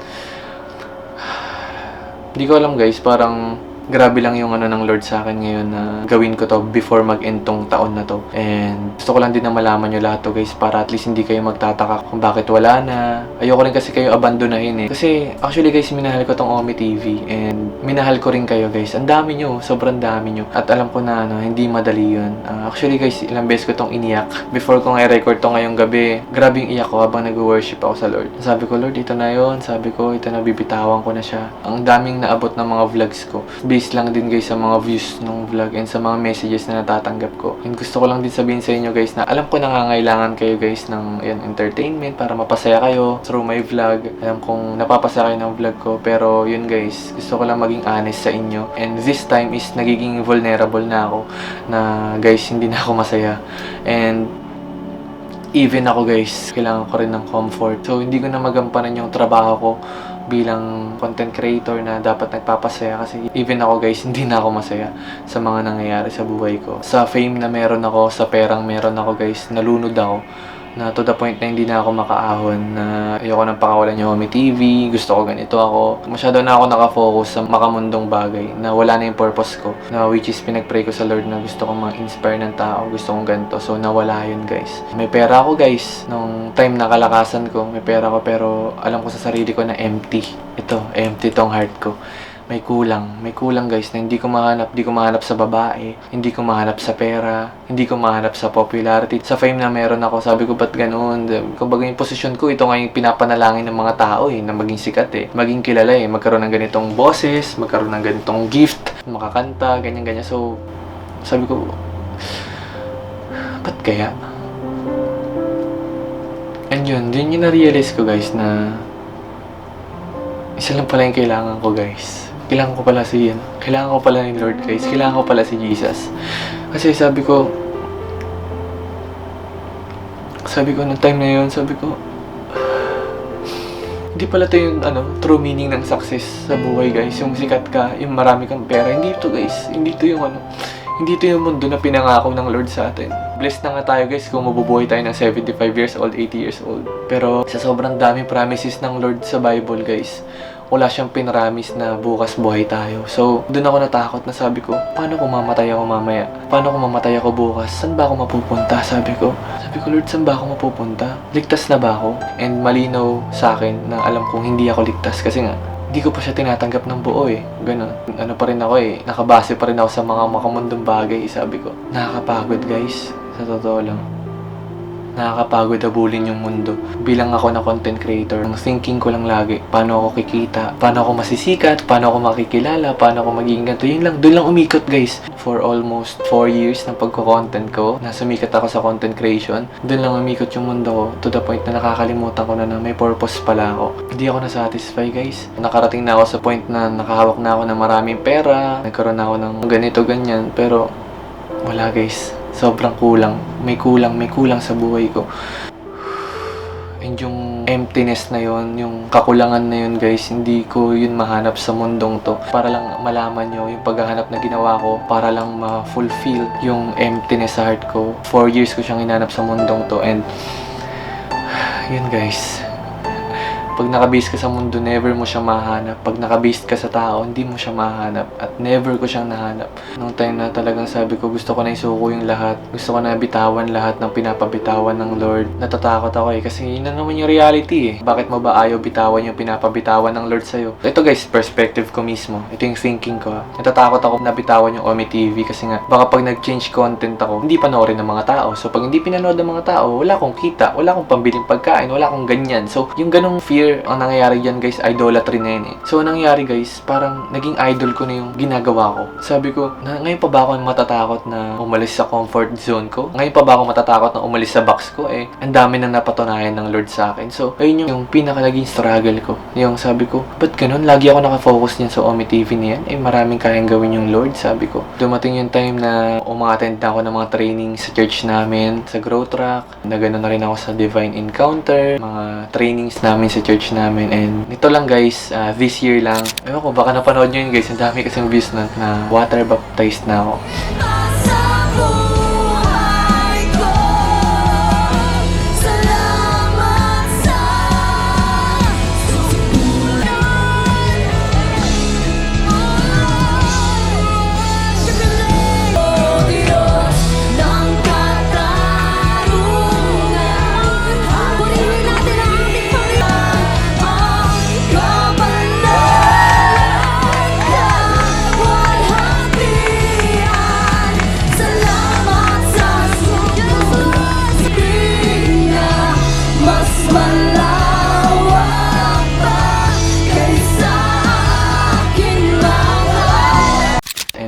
Hindi ko alam, guys, parang grabe lang yung ng Lord sa akin ngayon na gawin ko to before mag-end tong taon na to. And gusto ko lang din na malaman nyo lahat to, guys, para at least hindi kayo magtataka kung bakit wala na. Ayoko rin kasi kayo abandonahin eh. Kasi actually, guys, minahal ko tong Omi TV and minahal ko rin kayo, guys. Ang dami nyo, sobrang dami nyo. At alam ko na hindi madali yun. Actually, guys, ilang beses ko tong iniyak. Before kong i-record to ngayong gabi, grabe yung iyak ko habang nag-worship ako sa Lord. Sabi ko, Lord, ito na yun. Sabi ko, ito na, bibitawan ko na siya. Ang daming naabot ng mga vlogs ko. Based lang din, guys, sa mga views ng vlog and sa mga messages na natatanggap ko. And gusto ko lang din sabihin sa inyo, guys, na alam ko nangangailangan kayo, guys, ng entertainment para mapasaya kayo through my vlog. Alam kong napapasaya kayo ng vlog ko, pero yun, guys, gusto ko lang maging honest sa inyo. And this time is nagiging vulnerable na ako na, guys, hindi na ako masaya. And even ako, guys, kailangan ko rin ng comfort. So, hindi ko na magampanan yung trabaho ko bilang content creator na dapat nagpapasaya kasi even ako, guys, hindi na ako masaya sa mga nangyayari sa buhay ko. Sa fame na meron ako, sa perang meron ako, guys, nalunod ako na to the point na hindi na ako makaahon, na ayoko nang pakawalan yung Omi TV, gusto ko ganito ako. Masyado na ako nakafocus sa makamundong bagay na wala na yung purpose ko, na which is pinagpray ko sa Lord na gusto kong ma-inspire ng tao, gusto kong ganito. So nawala yun, guys. May pera ako, guys, nung time na kalakasan ko, may pera ko, pero alam ko sa sarili ko na empty. Ito, empty tong heart ko. May kulang, guys, na hindi ko mahanap sa babae, hindi ko mahanap sa pera, hindi ko mahanap sa popularity, sa fame na meron ako. Sabi ko, ba't ganoon? Kumbaga yung posisyon ko, ito nga yung pinapanalangin ng mga tao na maging sikat maging kilala magkaroon ng ganitong boses, magkaroon ng ganitong gift, makakanta, ganyan. So, sabi ko, ba't kaya? And yun yung na-realize ko, guys, na isa lang pala yung kailangan ko, guys. Kailangan ko pala ni Lord, guys. Kailangan ko pala si Jesus. Kasi sabi ko nung time na yun, hindi pala ito yung true meaning ng success sa buhay, guys. Yung sikat ka, yung marami kang pera. Hindi ito, guys. Hindi ito yung mundo na pinangako ng Lord sa atin. Blessed na nga tayo, guys, kung mabubuhay tayo ng 75 years old, 80 years old. Pero sa sobrang dami promises ng Lord sa Bible, guys, wala siyang pinramis na bukas buhay tayo. So, doon ako natakot na sabi ko, paano kung mamatay ako mamaya? Paano kung mamatay ako bukas? Saan ba ako mapupunta? Sabi ko, Lord, saan ba ako mapupunta? Ligtas na ba ako? And malinaw sa akin na alam kong hindi ako ligtas kasi nga, hindi ko pa siya tinatanggap ng buo Ganon. Pa rin ako nakabase pa rin ako sa mga makamundong bagay. Sabi ko, nakakapagod, guys. Sa totoo lang. Nakakapagod abulin yung mundo. Bilang ako na content creator, ang thinking ko lang lagi, paano ako kikita, paano ako masisikat, paano ako makikilala, paano ako magiging ganito. Yun lang, doon lang umikot guys. For almost 4 years ng pagko-content ko, na sumikat ako sa content creation, doon lang umikot yung mundo ko to the point na nakakalimutan ko na may purpose pala ako. Hindi ako nasatisfy guys. Nakarating na ako sa point na nakahawak na ako ng maraming pera, nagkaroon na ako ng ganito, ganyan, pero wala guys. Sobrang kulang. May kulang sa buhay ko. And yung emptiness na yon, yung kakulangan na yun guys, hindi ko yun mahanap sa mundong to. Para lang malaman nyo, yung paghahanap na ginawa ko, para lang ma-fulfill yung emptiness sa heart ko. 4 years ko siyang hinanap sa mundong to, and yun guys. Pag nakabase ka sa mundo, never mo siya mahanap. Pag nakabase ka sa tao, hindi mo siya mahanap. At never ko siyang nahanap. Nung time na talagang sabi ko, gusto ko na isuko yung lahat. Gusto ko na bitawan lahat ng pinapabitawan ng Lord. Natatakot ako kasi yun na naman yung reality Bakit mo ba ayaw bitawan yung pinapabitawan ng Lord sa'yo? Ito guys, perspective ko mismo. Ito yung thinking ko Natatakot ako na bitawan yung Omi TV kasi nga, baka pag nag-change content ako, hindi panoorin ng mga tao. So pag hindi pinanood ng mga tao, wala akong kita, wala akong pambiling pagkain, wala akong ganyan. So yung ganong fear, ang nangyayari dyan guys, idolatry na yun So nangyari guys, parang naging idol ko na yung ginagawa ko. Sabi ko, ngayon pa ba ako matatakot na umalis sa comfort zone ko? Ngayon pa ba ako matatakot na umalis sa box ko? Ang dami nang napatunayan ng Lord sa akin. So ayun yung pinaka naging struggle ko. Yung sabi ko, ba't ganun? Lagi ako nakafocus niyan sa Omi TV na yan. Maraming kayang gawin yung Lord, sabi ko. Dumating yung time na umaattend na ako ng mga training sa church namin, sa Grow Track. Nagano na rin ako sa Divine Encounter, mga trainings namin sa church namin. And nito lang guys, this year lang, ewan ko, baka napanood nyo yun guys, ang dami kasing views na water baptized na ako.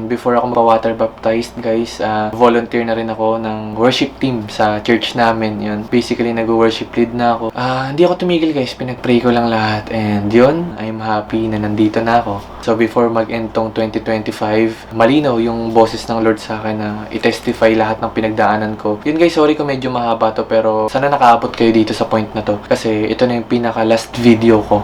Before ako ma-water baptized guys, volunteer na rin ako ng worship team sa church namin. Yun, basically nag-worship lead na ako. Hindi ako tumigil guys, pinag-pray ko lang lahat. And yun, I'm happy na nandito na ako. So before mag-end tong 2025, malinaw yung boses ng Lord sa akin na i-testify lahat ng pinagdaanan ko. Yun guys, sorry kung medyo mahaba to, pero sana nakaabot kayo dito sa point na to. Kasi ito na yung pinaka last video ko.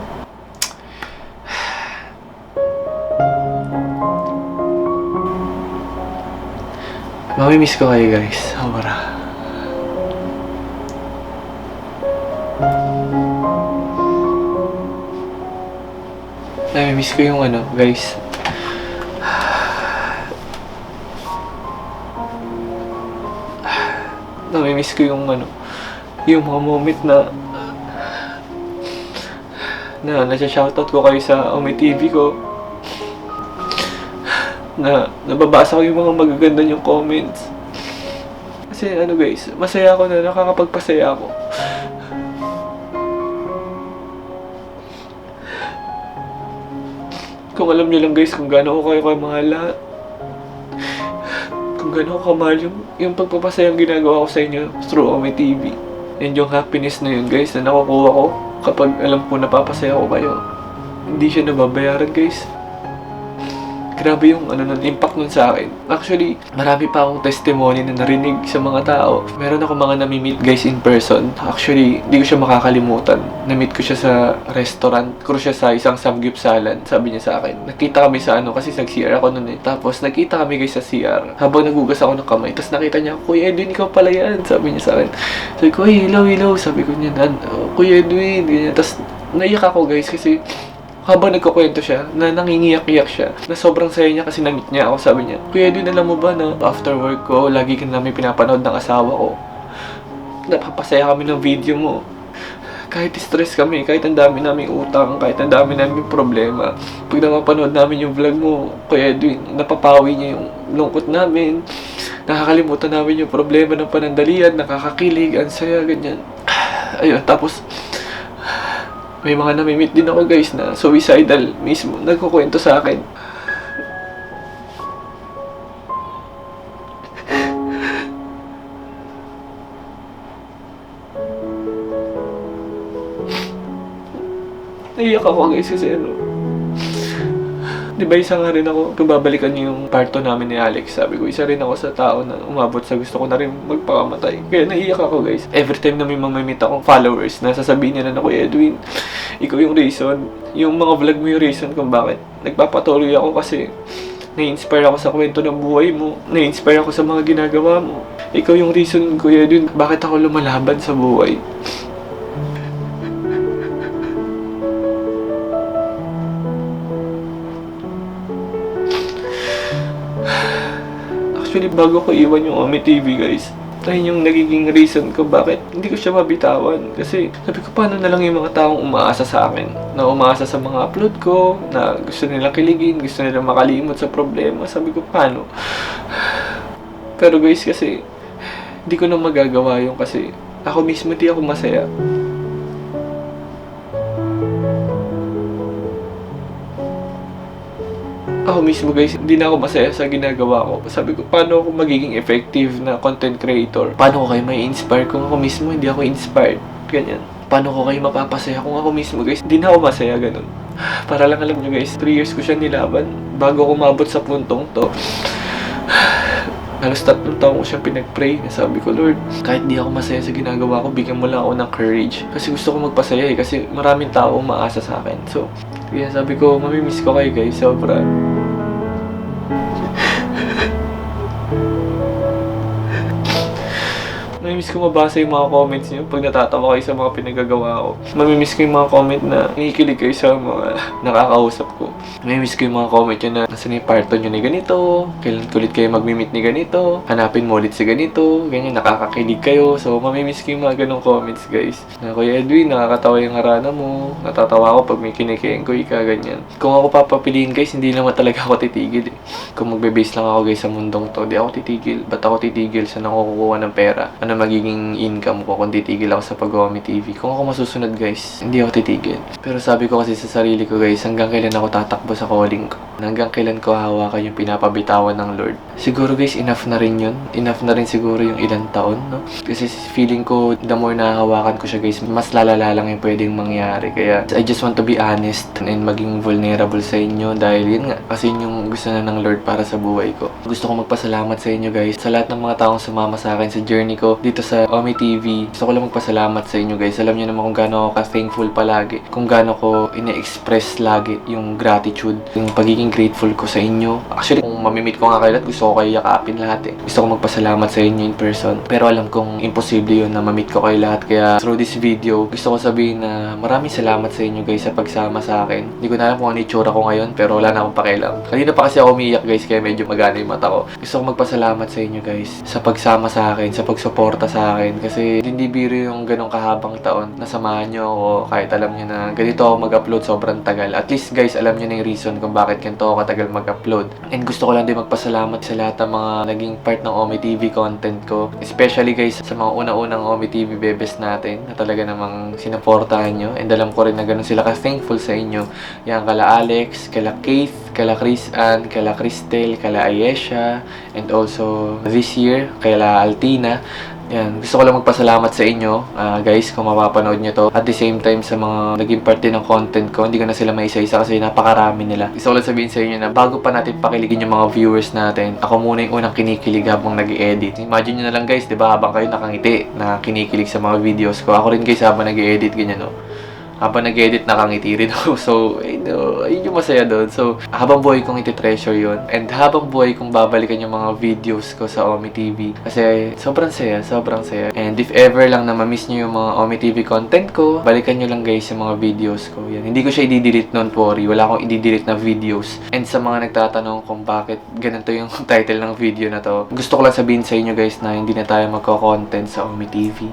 Mamimiss ko kayo guys. Sobra. Namimiss ko yung guys. Namimiss ko yung yung mga moment na nasa-shoutout ko kayo sa Omi TV ko. Na nababasa ko yung mga magaganda yung comments. Kasi guys, masaya ako na nakakapagpasaya ako. Kung alam nyo lang guys kung gaano ko kayo kamahal lahat. Kung gaano ko kamahal yung pagpapasayang ginagawa ko sa inyo through Omi TV. And yung happiness na yun guys na nakukuha ko kapag alam ko napapasaya ko kayo. Hindi siya nababayaran guys. Grabe yung impact nun sa akin. Actually, marami pa akong testimony na narinig sa mga tao. Meron ako mga nami-meet guys in person. Actually, hindi ko siya makakalimutan. Na-meet ko siya sa restaurant. Ko siya sa isang samgyupsalan. Sabi niya sa akin. Nakita kami sa kasi nag-CR ako nun Tapos, nakita kami guys sa CR. Habang nagugas ako ng kamay. Tapos nakita niya, Kuya Edwin, ikaw pala yan. Sabi niya sa akin. Sabi ko, hello. Sabi ko niya, Kuya Edwin. Ganyan. Tapos, naiyak ako guys kasi habang nagkukwento siya, na nangingiyak-iyak siya, na sobrang saya niya kasi na-meet niya ako. Sabi niya, Kuya Edwin, alam mo ba na after work ko, lagi ka namin pinapanood ng asawa ko. Napapasaya kami ng video mo. Kahit stress kami, kahit ang dami naming utang, kahit ang dami naming problema. Pag napapanood namin yung vlog mo, Kuya Edwin, napapawi niya yung lungkot namin. nakakalimutan namin yung problema ng panandalian, nakakakilig, ang saya, ganyan. Ayun, tapos, may mga namimit din ako guys na suicidal mismo, nagkukwento sa akin. Naiyak ako guys kasi di ba isa nga rin ako, kung babalikan niyo yung parto namin ni Alex, sabi ko, isa rin ako sa tao na umabot sa gusto ko na rin magpakamatay. Kaya naiyak ako guys. Every time na may mamimit akong followers na sasabihin nila na, Kuya Edwin, ikaw yung reason. Yung mga vlog mo yung reason kung bakit nagpapatuloy ako kasi na-inspire ako sa kwento ng buhay mo. Na-inspire ako sa mga ginagawa mo. Ikaw yung reason, Kuya Edwin, bakit ako lumalaban sa buhay. Actually, bago ko iwan yung Omi TV guys, ayun yung nagiging reason ko bakit hindi ko siya mabitawan. Kasi sabi ko, paano na lang yung mga taong umaasa sa akin, na umaasa sa mga upload ko, na gusto nilang kiligin, gusto nilang makalimot sa problema. Sabi ko, paano? Pero guys, kasi hindi ko na magagawa yung kasi ako mismo di ako masaya. Ako mismo guys, hindi na ako masaya sa ginagawa ko. Sabi ko, paano ako magiging effective na content creator? Paano ko kayo may inspire kung ako mismo hindi ako inspired? Ganyan. Paano ko kayo mapapasaya kung ako mismo guys, hindi na ako masaya, ganun. Para lang alam nyo guys, 3 years ko siya nilaban bago ako umabot sa puntong to. Halos 3 taon ko siyang pinag-pray. Sabi ko, Lord, kahit di ako masaya sa ginagawa ko, bigyan mo lang ako ng courage. Kasi gusto ko magpasaya kasi maraming tao umaasa sa akin. So, kaya sabi ko, mamimiss ko kayo guys, sobra. Mamimiss ko mabasa yung mga comments niyo pag natatawa kayo sa mga pinagagawa ko. Mamimiss ko yung mga comment na kinikilig kayo sa mga nakakausap ko. Mamimiss ko yung mga comment nyo na nasa na yung parto nyo ni ganito, kailan ulit kayo magmimit ni ganito, hanapin mo ulit si ganito, ganyan, nakakakilig kayo. So, mamimiss ko yung mga ganong comments guys. Na, Kuya Edwin, nakakatawa yung harana mo, natatawa ako pag may kinikengkoy ka, ganyan. Kung ako papapiliin guys, hindi naman talaga ako titigil eh. Kung magbe-base lang ako guys sa mundong to, di ako titigil. Ba't ako titigil sa nakukuha ng pera? Ano magiging income ko kung titigil ako sa pag-Omi TV? Kung ako masusunod guys, hindi ako titigil. Pero sabi ko kasi sa sarili ko guys, hanggang kailan ako tatakbo sa calling ko? Hanggang kailan ko hahawakan yung pinapabitawan ng Lord? Siguro guys, enough na rin yun. Enough na rin siguro yung ilang taon, no? Kasi feeling ko, the more nahahawakan ko siya guys, mas lalala lang yung pwedeng mangyari. Kaya I just want to be honest and maging vulnerable sa inyo dahil yun nga, kasi yun yung gusto na ng Lord para sa buhay ko. Gusto ko magpasalamat sa inyo guys, sa lahat ng mga taong sumama sa akin sa journey ko dito sa Omi TV. Gusto ko lang magpasalamat sa inyo guys. Alam niyo naman kung gaano ako ka-thankful palagi, kung gaano ko ine-express lagi yung gratitude, yung pagiging grateful ko sa inyo. Actually, kung mamimit ko nga kayo lahat, gusto ko kayo yakapin lahat eh. Gusto ko magpasalamat sa inyo in person. Pero alam kong imposible yun na mamit ko kayo lahat. Kaya through this video, gusto ko sabihin na maraming salamat sa inyo guys sa pagsama sa akin. Hindi ko na alam kung ano itsura ko ngayon, pero wala na akong pakialam. Kanina pa kasi ako umiiyak guys, kaya medyo magana yung mata ko. Gusto ko magpasalamat sa inyo guys sa pagsama sa akin, sa pagsuporta sa akin. Kasi hindi biro yung ganong kahabang taon na samahan nyo ako kahit alam nyo na ganito ako mag-upload sobrang tagal. At least guys, alam nyo na yung reason kung bakit ganito ako katagal mag-upload. And gusto ko lang din magpasalamat sa lahat ng mga naging part ng Omi TV content ko. Especially guys sa mga una-unang Omi TV bebes natin na talaga namang sinuportahan nyo. And alam ko rin na ganun sila ka-thankful sa inyo. Yan, kala Alex, kala Keith, kala Chris Ann, kala Cristel, kala Ayesha, and also this year, kala Altina. Yan, gusto ko lang magpasalamat sa inyo, guys, kung mapapanood nyo to. At the same time, sa mga naging parte ng content ko, hindi ko na sila maisa-isa kasi napakarami nila. Gusto ko lang sabihin sa inyo na bago pa natin pakiligin yung mga viewers natin, ako muna yung unang kinikilig habang nag-i-edit. Imagine nyo na lang guys, di ba, habang kayo nakangiti na kinikilig sa mga videos ko. Ako rin guys, habang nag-i-edit, ganyan no. Habang nag-edit, nakangiti rin ako. So, ayun yung masaya doon. So, habang buhay kong iti-treasure yun. And habang buhay kong babalikan yung mga videos ko sa Omi TV. Kasi, sobrang saya, sobrang saya. And if ever lang na ma-miss nyo yung mga Omi TV content ko, balikan nyo lang guys yung mga videos ko. Yan. Hindi ko siya i-delete, don't worry. Wala akong i-delete na videos. And sa mga nagtatanong kung bakit ganito yung title ng video na to, gusto ko lang sabihin sa inyo guys na hindi na tayo magko-content sa Omi TV.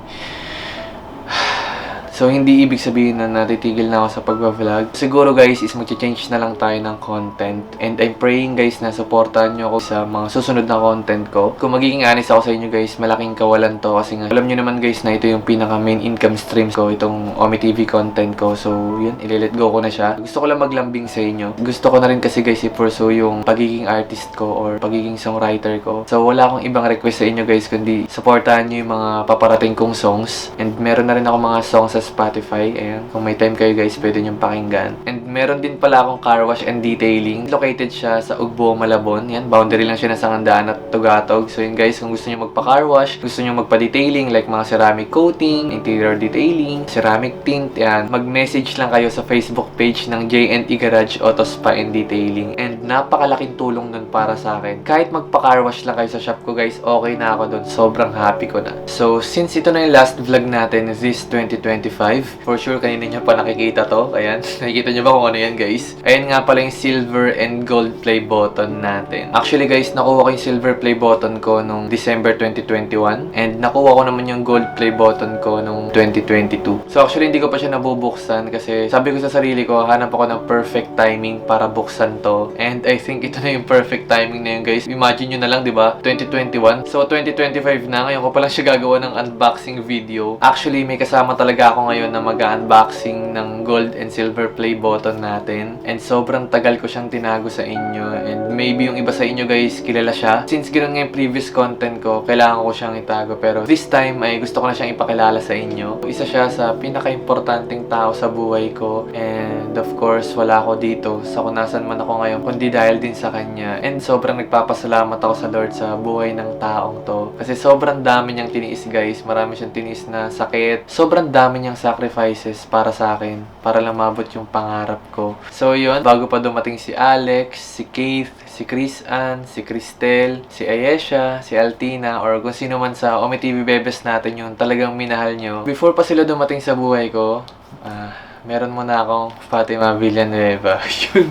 So, hindi ibig sabihin na natitigil na ako sa pagbablog. Siguro guys, is mag-change na lang tayo ng content. And I'm praying guys na supportahan nyo ako sa mga susunod na content ko. Kung magiging honest ako sa inyo guys, malaking kawalan to. Kasi nga, alam nyo naman guys na ito yung pinaka main income stream ko, itong Omi TV content ko. So, yun, ile-let go ko na siya. Gusto ko lang maglambing sa inyo. Gusto ko na rin kasi guys i-pursue yung pagiging artist ko or pagiging songwriter ko. So, wala akong ibang request sa inyo guys, kundi supportahan nyo yung mga paparating kong songs. And meron na rin ako mga songs sa Spotify. Ayan, kung may time kayo guys, pwede nyo pakinggan. And meron din pala akong car wash and detailing. Located siya sa Ugbo, Malabon. Yan, boundary lang siya ng Sangandaan at Tugatog. So yun guys, kung gusto nyo magpa-car wash, gusto nyo magpa-detailing like mga ceramic coating, interior detailing, ceramic tint, yan, mag-message lang kayo sa Facebook page ng J&E Garage Auto Spa and Detailing. And napakalaking tulong nun para sa akin. Kahit magpa-car wash lang kayo sa shop ko guys, okay na ako dun. Sobrang happy ko na. So, since ito na yung last vlog natin this 2025, for sure kanina nyo pa nakikita to. Ayan, nakikita nyo ba kung ano yan guys? Ayan nga pala yung silver and gold play button natin. Actually guys, nakuha ko yung silver play button ko nung December 2021. And nakuha ko naman yung gold play button ko nung 2022. So actually hindi ko pa siya nabubuksan kasi sabi ko sa sarili ko, hanap ako ng perfect timing para buksan to. And I think ito na yung perfect timing na yun guys. Imagine nyo na lang, di ba? 2021. So 2025 na, ngayon ko pa lang siya gagawa ng unboxing video. Actually, may kasama talaga ako ngayon na mag-unboxing ng gold and silver play button natin. And sobrang tagal ko siyang tinago sa inyo. And maybe yung iba sa inyo guys, kilala siya. Since ganoon nga yung previous content ko, kailangan ko siyang itago. Pero this time ay gusto ko na siyang ipakilala sa inyo. Isa siya sa pinaka-importanting tao sa buhay ko. And of course, wala ako dito sa kung nasan man ako ngayon, kundi dahil din sa kanya. And sobrang nagpapasalamat ako sa Lord sa buhay ng taong to. Kasi sobrang dami niyang tiniis guys. Marami siyang tiniis na sakit. Sobrang dami niyang sacrifices para sa akin. Para lang mabot yung pangarap ko. So yun, bago pa dumating si Alex, si Keith, si Chris Ann, si Cristel, si Ayesha, si Altina, or kung sino man sa Omi TV Bebes natin yung talagang minahal nyo. Before pa sila dumating sa buhay ko, meron muna akong Fatima Villanueva. Yun.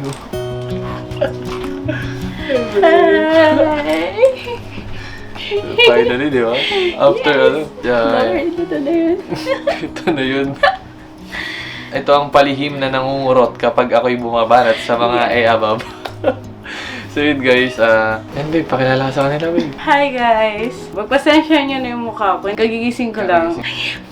Finally, di ba? After ano? Yeah. Ito na yun. Ito na yun. Ito ang palihim na nangungurot kapag ako'y bumabanat sa mga above. So yun guys, and babe, pakilala ka sa kanila babe. Hi guys! Magpasensya nyo na yung mukha ko. Kagigising ko lang.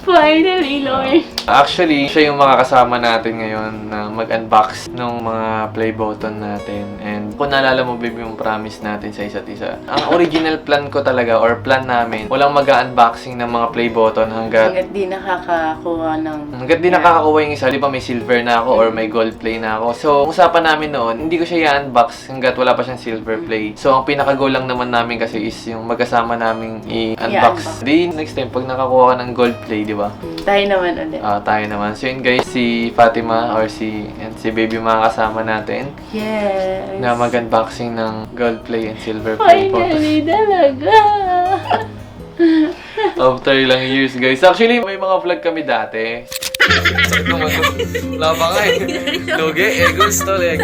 Finally, Lord! Actually, siya yung makakasama natin ngayon na mag-unbox ng mga play button natin. And kung naalala mo babe yung promise natin sa isa't isa. Ang original plan ko talaga or plan namin, walang mag-unboxing ng mga play button hanggat di nakakakuha ng... Hanggat di nakakakuha yung isa, di ba may silver na ako or may gold play na ako. So, ang usapan namin noon, hindi ko siya i-unbox hanggat wala pa siyang silver play. So, ang pinaka-goal lang naman namin kasi is yung magkasama naming i-unbox. Di, next time, pag nakakuha ka ng gold play, di ba? Tayo naman ulit. Tayo naman. So, yun guys, si Fatima or si baby makakasama natin. Yes! Na mag-unboxing ng gold play and silver play. Finally, talaga! After ilang years, guys. Actually, may mga vlog kami dati. Wala pa nga eh. Lugi, gusto eh.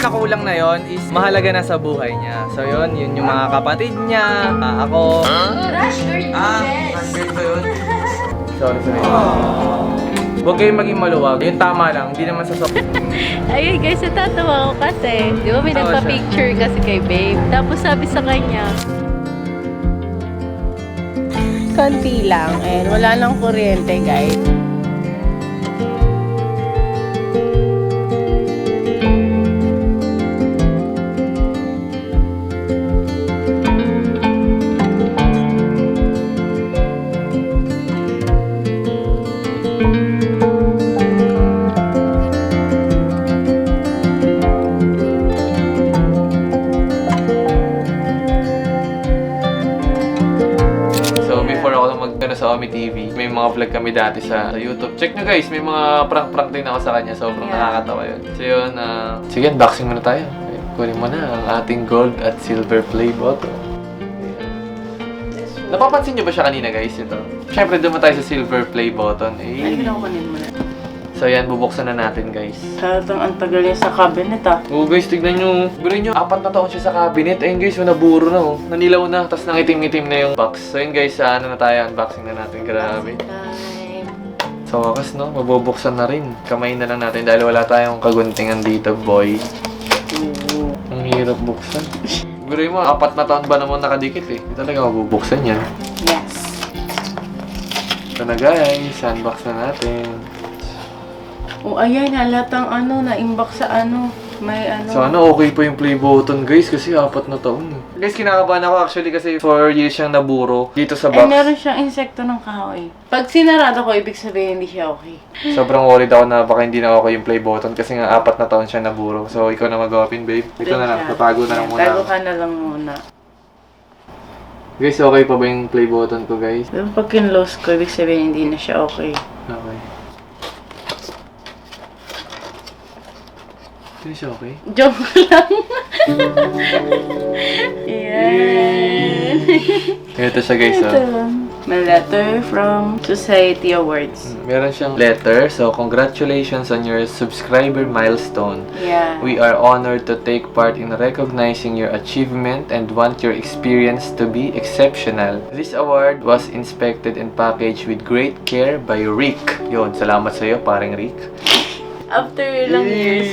Kakulang na yon is mahalaga na sa buhay niya. So yun yung mga kapatid niya, ako. Hanggang ba yun? Sorry. Huwag kayong maging maluwag. Yung tama lang, hindi naman sa Ayun guys, natatawa ko kasi. Di ba may nagpa-picture kasi kay babe. Tapos sabi sa kanya, Konti lang. And wala nang kuryente, guys. sa Omi TV. May mga vlog kami dati sa YouTube. Check nyo guys, may mga prank-prank din ako sa kanya. Sobrang nakakatawa yun. So yun, sige, unboxing muna tayo. Kunin mo na ang ating gold at silver play button. Napapansin nyo ba siya kanina guys? Ito. Siyempre, duman tayo sa silver play button. Ay, pinakunin mo na. So So yan, bubuksan na natin guys. Halatang ang tagal niya sa cabinet ah. Oo guys, tignan nyo. Biro nyo, 4 na taon siya sa cabinet. Ayun guys, naburo na oh. Nanilaw na, tapos nangitim-ngitim na yung box. So yun guys, ano na tayo, unboxing na natin. Grabe. Sa wakas no, mabubuksan na rin. Kamay na lang natin dahil wala tayong kaguntingan dito, boy. Ang hirap buksan. Biro mo, 4 na taon ba naman nakadikit eh. Hindi talaga mabubuksan yan. Yes. Ito na guys, unbox na natin. O ayan, halatang na-imbak sa may Sana okay pa yung play button guys kasi 4 na taon. Guys, kinakabahan ako actually kasi 4 years siyang naburo dito sa box. meron siyang insekto ng kahoy. Pag sinarado ko, ibig sabihin hindi siya okay. Sobrang worried ako na baka hindi na okay yung play button kasi nga 4 na taon siya naburo. So, ikaw na mag-open, babe. Ito na lang, tatago na lang muna. Tago ka na lang muna. Guys, okay pa ba yung play button ko, guys? Pero pag kinlose ko, ibig sabihin hindi na siya okay. Okay. Hindi siya okay? Joke lang. Yan. Ito siya, guys. Ito. May letter from Society Awards. Meron siyang letter. So, congratulations on your subscriber milestone. Yeah. We are honored to take part in recognizing your achievement and want your experience to be exceptional. This award was inspected and packaged with great care by Rick. Yun, salamat sa iyo, paring Rick. After ilang years.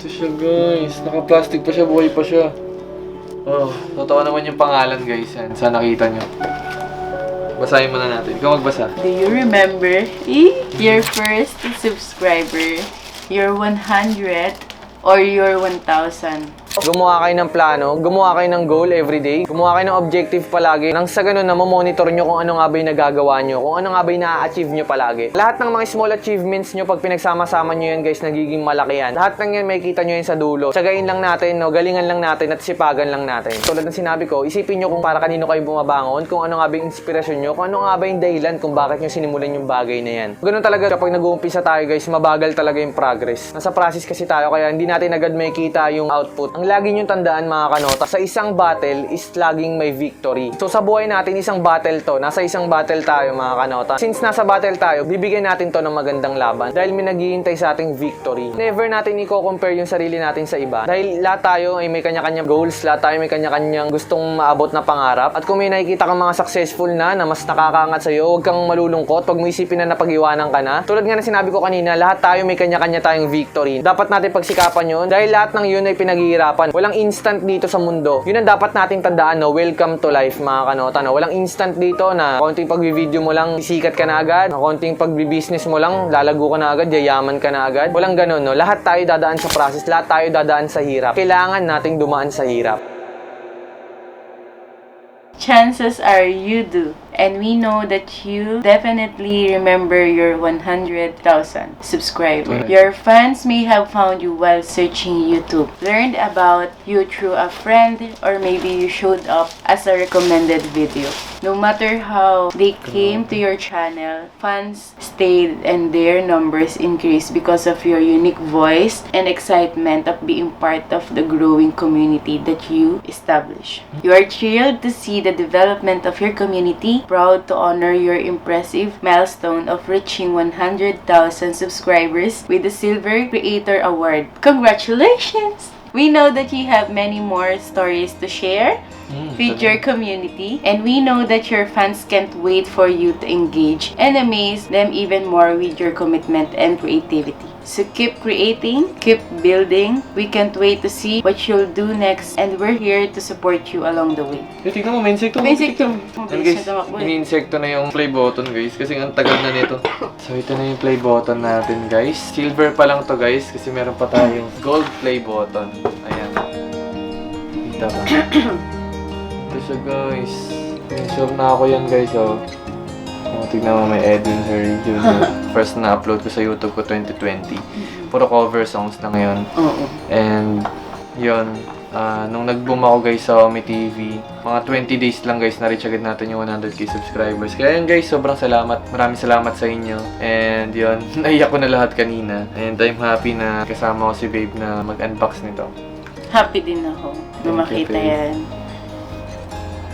Ito siya, guys. Naka-plastic pa siya, buhay pa siya. Oh, totoo naman yung pangalan, guys. Yan, sa nakita nyo. Basahin muna natin. Ikaw magbasa. Do you remember your first subscriber, your 100, or your 1,000? Gumawa kayo ng plano, gumawa kayo ng goal everyday, gumawa kayo ng objective palagi, nang sa ganun na monitor nyo kung ano nga ba yung nagagawa nyo, kung ano nga ba yung na-achieve nyo palagi. Lahat ng mga small achievements nyo, pag pinagsama-sama nyo yan guys, nagiging malaki yan. Lahat ng yan, makikita nyo yan sa dulo. Tsagain lang natin, no? Galingan lang natin at sipagan lang natin. Tulad ng sinabi ko, isipin nyo kung para kanino kayo bumabangon, kung ano nga ba yung inspirasyon nyo, kung ano nga ba yung dahilan kung bakit nyo sinimulan yung bagay na yan. Ganun talaga kapag nag-uumpisa tayo guys, mabagal talaga yung progress. Nasa process kasi tayo, kaya hindi natin agad makikita yung output. Ang lagi nyo tandaan mga kanota, sa isang battle is laging may victory. So sa buhay natin, isang battle to. Nasa isang battle tayo mga kanota. Since nasa battle tayo, bibigyan natin to ng magandang laban dahil may naghihintay sa ating victory. Never natin i-compare yung sarili natin sa iba. Dahil lahat tayo ay may kanya-kanyang goals, lahat tayo may kanya-kanyang gustong maabot na pangarap. At kung may nakikita kang mga successful na mas nakakaangat sa'yo, huwag kang malulungkot, huwag mo isipin na napag-iwanan ka na. Tulad nga na sinabi ko kanina, lahat tayo may kanya-kanya tayong victory. Dapat natin pagsikapan yun dahil lahat ng yun ay pinaghihirapan. Walang instant dito sa mundo. Yun ang dapat nating tandaan, no? Welcome to life, mga kanota, no? Walang instant dito na konting pag-video mo lang, sisikat ka na agad. Konting pag-business mo lang, lalago ka na agad, yayaman ka na agad. Walang ganun, no? Lahat tayo dadaan sa process, lahat tayo dadaan sa hirap. Kailangan nating dumaan sa hirap. Chances are you do. And we know that you definitely remember your 100,000 subscribers. Your fans may have found you while searching YouTube, learned about you through a friend, or maybe you showed up as a recommended video. No matter how they came to your channel, fans stayed and their numbers increased because of your unique voice and excitement of being part of the growing community that you establish. You are thrilled to see the development of your community, proud to honor your impressive milestone of reaching 100,000 subscribers with the Silver Creator Award. Congratulations! We know that you have many more stories to share with your community, and we know that your fans can't wait for you to engage and amaze them even more with your commitment and creativity. So keep creating, keep building. We can't wait to see what you'll do next, and we're here to support you along the way. Tignan mo, may insekto. May insekto. Yan guys, ini-insekto na yung play button guys kasi ang tagal na nito. So ito na yung play button natin guys. Silver pa lang to guys kasi meron pa tayong gold play button. Ayan. Kita ba? Ito siya guys. Sure na ako yan guys oh. Oh, tignan mo, may Edwin Harry Jr. First na upload ko sa YouTube ko 2020. Puro cover songs lang yun. And yun, nung nag-boom ako guys sa Omi TV, mga 20 days lang guys, na-reach agad natin yung 100k subscribers. Kaya yun guys, sobrang salamat. Maraming salamat sa inyo. And yun, naiyak ko na lahat kanina. And I'm happy na kasama ko si Babe na mag-unbox nito. Happy din ako na makita yan.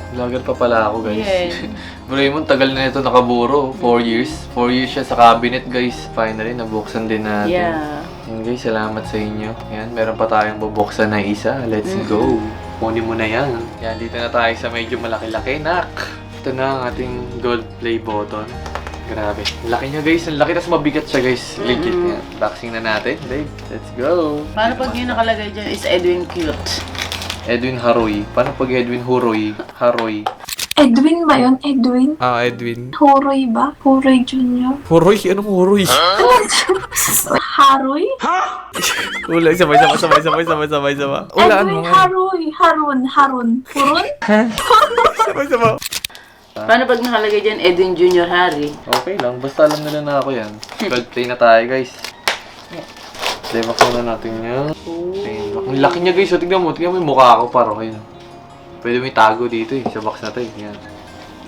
Vlogger pa pala ako, guys. Yes. Raymond, tagal na ito nakaburo. 4 years. 4 years siya sa cabinet, guys. Finally, nabuksan din natin. Yeah. Yan, guys, salamat sa inyo. Yan, meron pa tayong bubuksan na isa. Let's go. Kunin mo na yan. Yan, dito na tayo sa medyo malaki-laki. Nak! Ito na ang ating gold play button. Grabe. Laki niya, guys. Ang laki, tas mabigat siya, guys. Legit yan. Boxing na natin. Babe, let's go. Paano pag yung nakalagay dyan is Edwin Cute? Edwin Haroy. Paano pag Edwin Huroy? Haroy. Edwin ba yun? Edwin? Ah, Edwin. Huroy ba? Huroy Jr.? Huroy? Anong huroy? Haroy? Wala, sabay. Ulaan mo Edwin nga. Haroy. Harun. Hurun? Sabay. Paano pag nakalagay dyan Edwin Jr. Harry? Okay lang. Basta alam nila na ako yan. Gold play na tayo, guys. Debak na natin yan. Ang laki niya, guys. So, tignan mo yung mukha ko. Parang yun. Pwede mo itago dito eh. Sa box na to eh. Yan.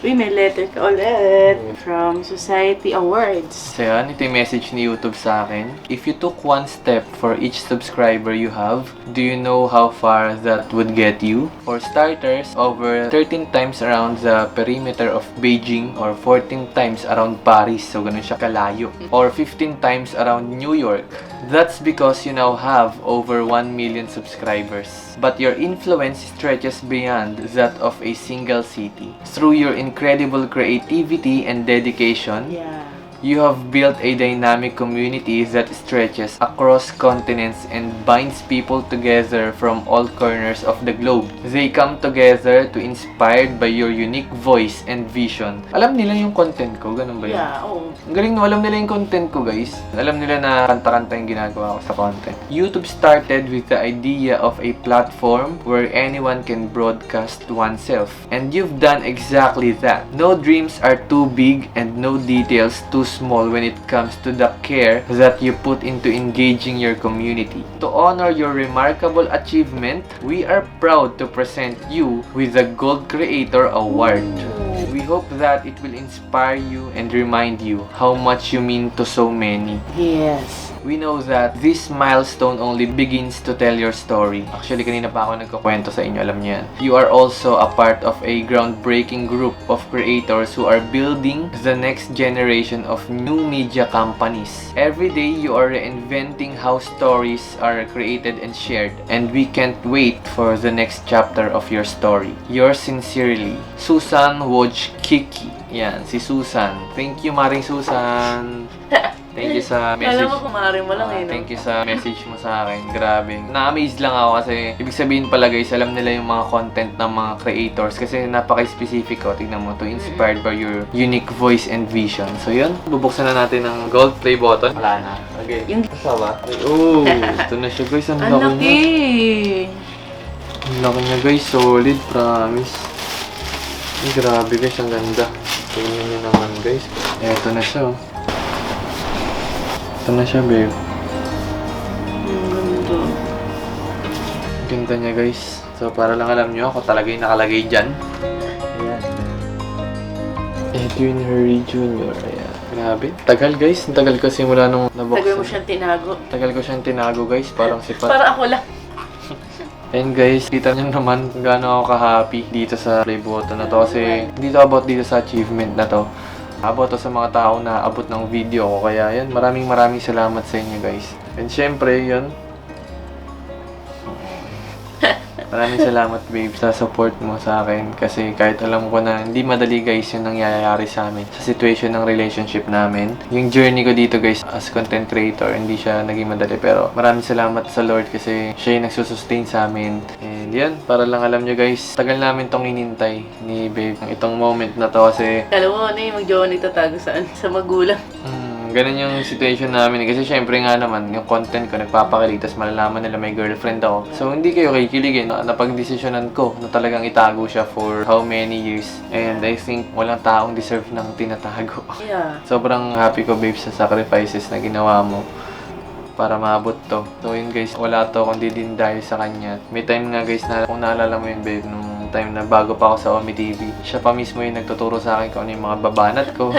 Uy, may letter ka ulit. From Society Awards. So yan, ito yung message ni YouTube sa akin. If you took one step for each subscriber you have, do you know how far that would get you? For starters, over 13 times around the perimeter of Beijing or 14 times around Paris. So ganun siya kalayo. Or 15 times around New York. That's because you now have over 1 million subscribers. But your influence stretches beyond that of a single city. Through your incredible creativity and dedication, Yeah. you have built a dynamic community that stretches across continents and binds people together from all corners of the globe. They come together to inspired by your unique voice and vision. Alam nila yung content ko, ganun ba yun? Yeah, oo. Ang galing no, alam nila yung content ko, guys. Alam nila na kanta-kanta yung ginagawa ko sa content. YouTube started with the idea of a platform where anyone can broadcast oneself. And you've done exactly that. No dreams are too big and no details too small when it comes to the care that you put into engaging your community. To honor your remarkable achievement, we are proud to present you with the Gold Creator Award. We hope that it will inspire you and remind you how much you mean to so many. Yes. We know that this milestone only begins to tell your story. Actually, kanina pa ako nagkukwento sa inyo, alam niyo yan. You are also a part of a groundbreaking group of creators who are building the next generation of new media companies. Every day, you are reinventing how stories are created and shared. And we can't wait for the next chapter of your story. Yours sincerely, Susan Wojcicki. Yan, si Susan. Thank you, Maring Susan. Thank you sa message. Alam mo, kumarin mo lang eh, no? Thank you sa message mo sa akin. Grabe. Na-amaze lang ako kasi ibig sabihin pala, guys, alam nila yung mga content ng mga creators kasi napaka-specific ko. Tignan mo to, inspired by your unique voice and vision. So yun, bubuksan na natin ang gold play button. Wala na. Okay. Yung... Kasama? Oh, ito na siya, guys. Ang Ang laki laki! niya. Ang laki niya, guys. Solid, promise. Ay, grabe, guys. Ang ganda. Tingnan niyo naman, guys. Eto na siya, oh. Ito na siya, babe. Ganda niya, guys. So, para lang alam nyo, ako talaga yung nakalagay dyan. Ayan. Edwin Harry Jr. Ayan. Grabe. Tagal, guys. Ang tagal ko simula nung nabuksan. Tagal mo siyang tinago. Tagal ko siyang tinago, guys. Parang sipat. Para ako lang. And guys, kita nyo naman kung gaano ako ka-happy dito sa play button na to. Kasi dito about dito sa achievement na to. About to sa mga tao na abot ng video ko. Kaya yan, maraming salamat sa inyo, guys. And syempre, yun. Maraming salamat, babe, sa support mo sa akin. Kasi kahit alam ko na hindi madali, guys, yung nangyayari sa amin. Sa situation ng relationship namin. Yung journey ko dito, guys, as content creator, hindi siya naging madali. Pero maraming salamat sa Lord kasi siya yung nagsusustain sa amin. And yan, para lang alam nyo, guys, tagal namin tong inintay ni babe. Itong moment na to kasi... Alam mo, ano yung mag-jowa nagtatago saan? Sa magulang. Ganun yung situation namin. Kasi syempre nga naman, yung content ko nagpapakilig, tapos malalaman nila may girlfriend ako. So, hindi kayo kikiligin. Napag-desisyonan ko na talagang itago siya for how many years. And I think walang taong deserve ng tinatago. Yeah. Sobrang happy ko, babe, sa sacrifices na ginawa mo para maabot to. So yun, guys, wala to kundi din dahil sa kanya. May time nga, guys, na kung naalala mo yun, babe, nung nung time na bago pa ako sa Omi TV. Siya pa mismo yung nagtuturo sa akin kung ano yung mga babanat ko.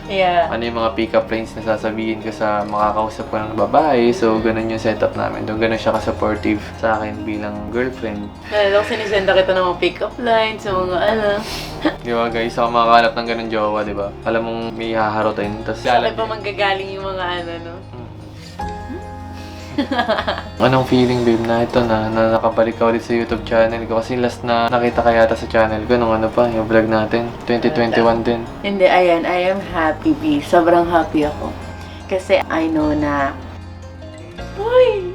Yeah. Ano yung mga pick-up lines na sasabihin ko sa makakausap ko ng babae. So, ganun yung setup namin. Doon ganun siya ka-supportive sa akin bilang girlfriend. Nalala ko sinisenda kita ng mga pick-up lines, sa mga ano. Di ba guys? Ako makakalap ng ganun jowa, di ba? Alam mong may haharotin. Tapos Sa akin pa manggagaling yung mga ano, no? Anong feeling, babe, na ito na nakabalik ka ulit sa YouTube channel ko? Kasi last na nakita ka yata sa channel ko nung ano pa, yung vlog natin. 2021 din. Hindi, ayan, I am happy, B. Sobrang happy ako. Kasi I know na... Uy!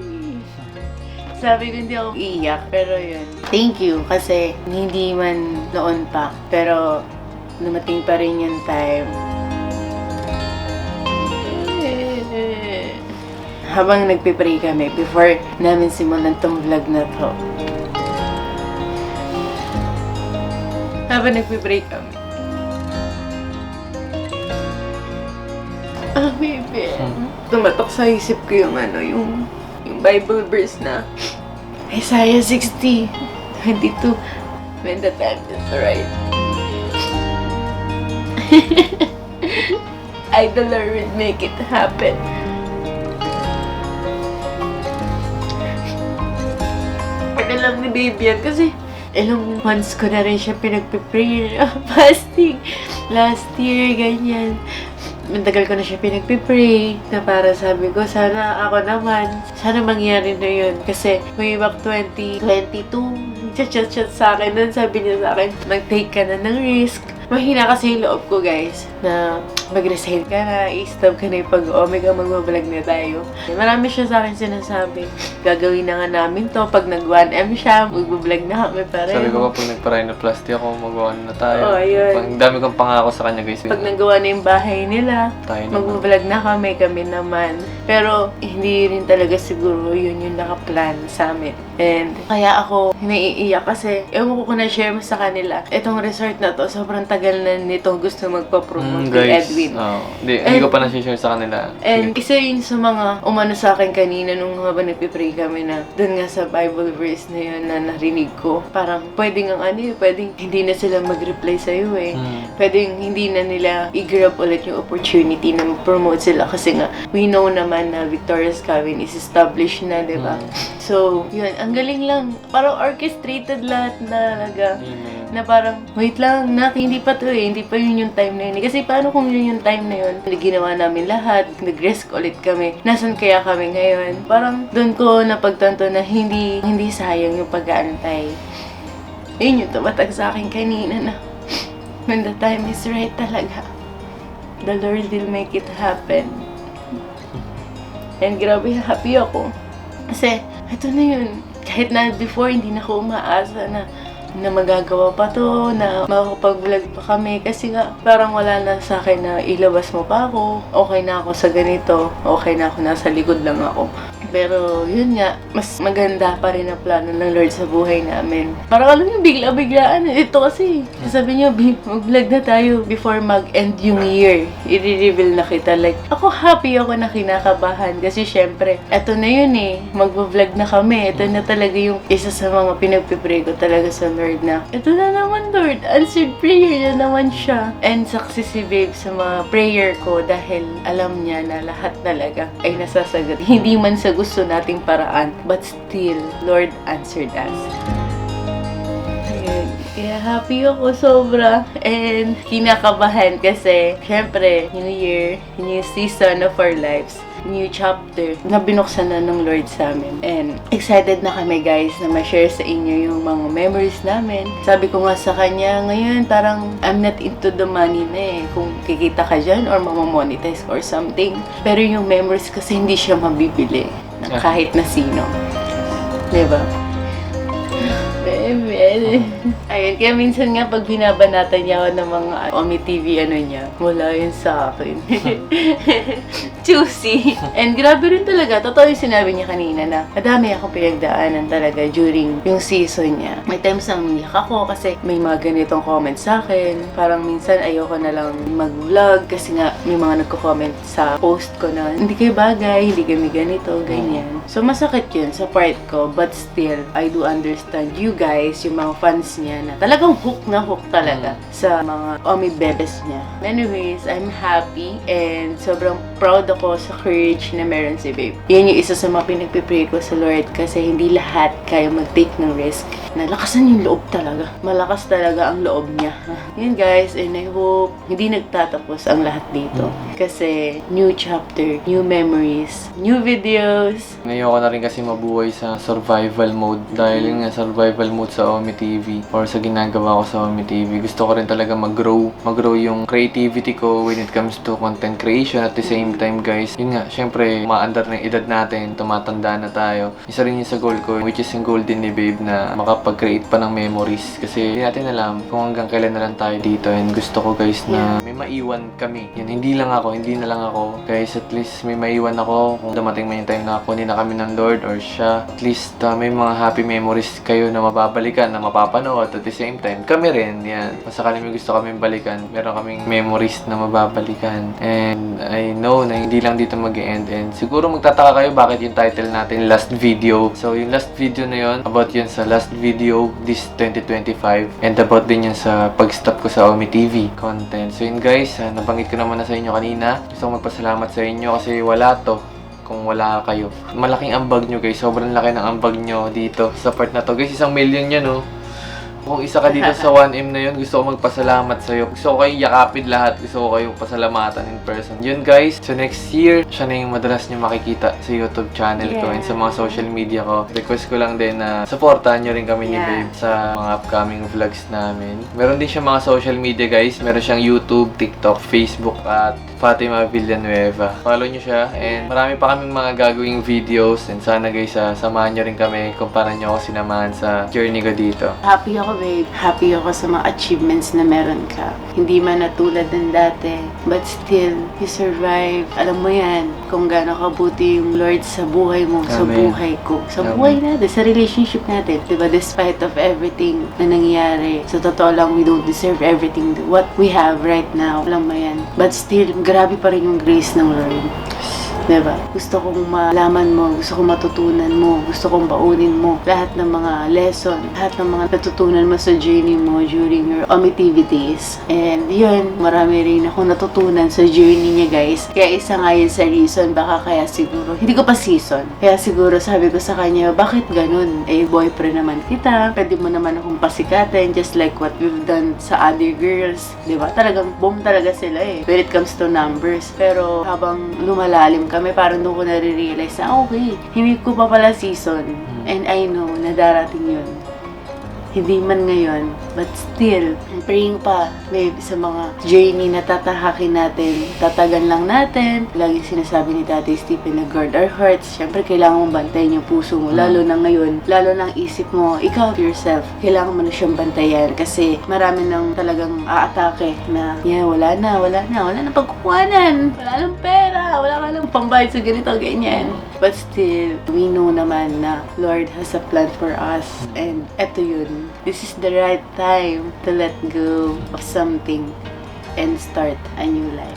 Sabi ko hindi ako iiyak, pero yun. Thank you, kasi hindi man noon pa. Pero dumating pa rin yung time. Habang nagpipray kami, before namin simulan tong vlog na to. Habang nagpipray kami. Ah, baby. Tumatok sa isip ko yung ano, yung Bible verse na Isaiah 60, 22. When the time is right. I, the Lord, will make it happen. Alam ni baby yan kasi ilang months ko na rin siya pinagpiprayer, fasting. Last year, ganyan. Matagal ko na siya pinagpipray na para sabi ko, sana ako naman, sana mangyari na yun. Kasi way back 2022, chat sa akin nun, sabi niya sa akin, mag-take ka na ng risk. Mahina kasi yung loob ko, guys, na mag-resign ka na, i-stop ka na yung pag-omega, mag-vlog na tayo. Marami siya sa akin sinasabi, gagawin na nga namin to, pag nag-1M siya, mag-vlog na kami pareho. Sabi ko pa, pag nagpa-rhinoplasty ako, mag-1 na tayo. Oh, ayun. Ang dami kong pangako sa kanya, guys. Pag nagawa na yung bahay nila, Tayo naman. mag-vlog na kami naman. Pero, hindi rin talaga siguro yun yung nakaplan sa amin. And, kaya ako naiiyak kasi, ewan ko kung na-share mo sa kanila, itong resort na to, sobrang tagal na nitong gusto magpa-promote kay Edwin. Hindi ko pa na-share sa kanila. And isa yun sa mga umano sa akin kanina nung habang nagpipray kami na doon nga sa Bible verse na yun na narinig ko. Parang pwedeng pwedeng hindi na sila mag-reply sa'yo eh. Pwedeng hindi na nila i-grab ulit yung opportunity na mag-promote sila kasi nga we know naman na Victoria's Cabin is established na, di ba? So, yun, ang galing lang. Parang orchestrated lahat na talaga. Na parang, wait lang, hindi pa to eh. Hindi pa yun yung time na yun. Kasi paano kung yun yung time na yun? Ginawa namin lahat, nag-risk ulit kami. Nasaan kaya kami ngayon? Parang doon ko napagtanto na hindi sayang yung pag-aantay. Yun yung tumatag sa akin kanina na when the time is right talaga, the Lord will make it happen. And grabe, happy ako. Kasi, ito na yun. Kahit na before, hindi na ako umaasa na magagawa pa to, na makakapag-vlog pa kami. Kasi nga, parang wala na sa akin na ilabas mo pa ako. Okay na ako sa ganito. Okay na ako, nasa likod lang ako. Pero, yun nga, mas maganda pa rin ang plano ng Lord sa buhay namin. Parang alam niyo, bigla-biglaan. Ito kasi, sabi niyo, mag-vlog na tayo before mag-end yung year. I-reveal na kita. Like, ako happy ako na kinakabahan. Kasi syempre, eto na yun eh. Mag-vlog na kami. Ito na talaga yung isa sa mga pinagpipray ko talaga sa Lord na, ito na naman Lord, answered prayer na naman siya. And success si babe sa mga prayer ko dahil alam niya na lahat talaga ay nasasagot. Hindi man sa gusto nating paraan, but still, Lord answered us. Ayun. Kaya happy ako sobra. And kinakabahan kasi, syempre, New Year, new season of our lives, new chapter na binuksan na ng Lord sa amin. And excited na kami guys na ma-share sa inyo yung mga memories namin. Sabi ko nga sa kanya, ngayon parang I'm not into the money na eh. Kung kikita ka dyan or mamamonetize or something. Pero yung memories kasi hindi siya mabibili ng kahit na sino. Diba? Ayun, kaya minsan nga pag binabanatan niya ako ng mga Omi TV niya, wala yun sa akin. Juicy. And grabe rin talaga, totoo yung sinabi niya kanina na madami akong pinagdaanan talaga during yung season niya. May times na umiyak ako kasi may mga ganitong comments sa akin. Parang minsan ayoko na lang mag-vlog kasi nga may mga nagko-comment sa post ko na hindi kayo bagay, hindi kami ganito, ganyan. So masakit yun sa part ko, but still, I do understand you guys, yung mga fans niya na talagang hook na hook talaga sa mga Omi Bebes niya. Anyways, I'm happy and sobrang proud ako sa courage na meron si Babe. Yan yung isa sa mga pinagpipray ko sa Lord kasi hindi lahat kaya mag-take ng risk. Nalakasan yung loob talaga. Malakas talaga ang loob niya. Yun guys, and I hope hindi nagtatapos ang lahat dito. Kasi new chapter, new memories, new videos. Ngayoko na rin kasi mabuhay sa survival mode dahil yun nga survival mode sa Omi TV or sa ginagawa ko sa Omi TV. Gusto ko rin talaga mag-grow yung creativity ko when it comes to content creation. At the same time guys, yun nga, syempre maandar na yung edad natin, tumatanda na tayo. Isa rin yung sa goal ko, which is yung goal din ni Babe na makapag-create pa ng memories. Kasi hindi natin alam kung hanggang kailan na lang tayo dito and gusto ko guys na may maiwan kami. Yun, hindi na lang ako. Guys, at least may maiwan ako kung dumating man yung time na kunin na kami ng Lord or siya. At least may mga happy memories kayo na mababalikan, na mapapanood. At the same time, kami rin, yan. Kung sakali may gusto kami balikan, meron kaming memories na mababalikan. And I know na hindi lang dito mag-end. And siguro magtataka kayo bakit yung title natin last video. So yung last video na yun, about yun sa last video this 2025. And about din yun sa pag-stop ko sa Omi TV content. So yun guys, nabanggit ko naman na sa inyo kanina. Gusto kong magpasalamat sa inyo kasi wala to kung wala kayo. Malaking ambag nyo guys. Sobrang laki ng ambag nyo dito sa part na to. Guys, 1 million yan oh. Kung isa ka dito sa 1M na yun, gusto ko magpasalamat sa'yo. Gusto ko kayong yakapin lahat. Gusto ko kayong pasalamatan in person. Yun guys, so next year, siya na yung madalas nyo makikita sa YouTube channel ko and sa mga social media ko. Request ko lang din na supportahan nyo rin kami ni Babe sa mga upcoming vlogs namin. Meron din siya mga social media guys. Meron siyang YouTube, TikTok, Facebook at Fatima Villanueva. Follow nyo siya and marami pa kaming mga gagawing videos and sana guys, samahan nyo rin kami kung paano nyo ako sinamahan sa journey ko dito. Happy ako, babe. Happy ako sa mga achievements na meron ka. Hindi man natulad ng dati, but still, you survive. Alam mo yan, kung gaano kabuti yung Lord sa buhay mo, sa buhay ko, sa buhay natin, sa relationship natin. Diba, despite of everything na nangyayari, sa totoo lang, we don't deserve everything what we have right now. Alam mo yan. But still, grabe pa rin yung grace ng Lord. Diba? Gusto kong malaman mo, gusto kong matutunan mo, gusto kong baunin mo lahat ng mga lesson, lahat ng mga natutunan mo sa journey mo during your Omi TV days. And yun, marami rin ako natutunan sa journey niya guys. Kaya isa nga yun sa reason, baka kaya siguro, hindi ko pa season. Kaya siguro sabi ko sa kanya, bakit ganun? Eh, boyfriend naman kita, pwede mo naman akong pasikatin, just like what we've done sa other girls. Diba? Talagang boom talaga sila eh, when it comes to numbers. Pero habang lumalalim kami, parang doon ko nare-realize na okay, hindi ko pa pala season and I know na darating yun. Hindi man ngayon, but still, praying pa, babe, sa mga journey na tatahakin natin, tatagan lang natin. Lagi sinasabi ni Daddy Stephen na guard our hearts. Siyempre, kailangan mong bantayan yung puso mo, lalo na ngayon, lalo na ang isip mo, ikaw yourself, kailangan mo na siyang bantayan kasi marami nang talagang aatake na, wala na pagkukuhanan, wala lang pera, wala ka lang pambayad sa ganito, ganyan. But still, we know naman na Lord has a plan for us and eto yun. This is the right time to let go of something and start a new life.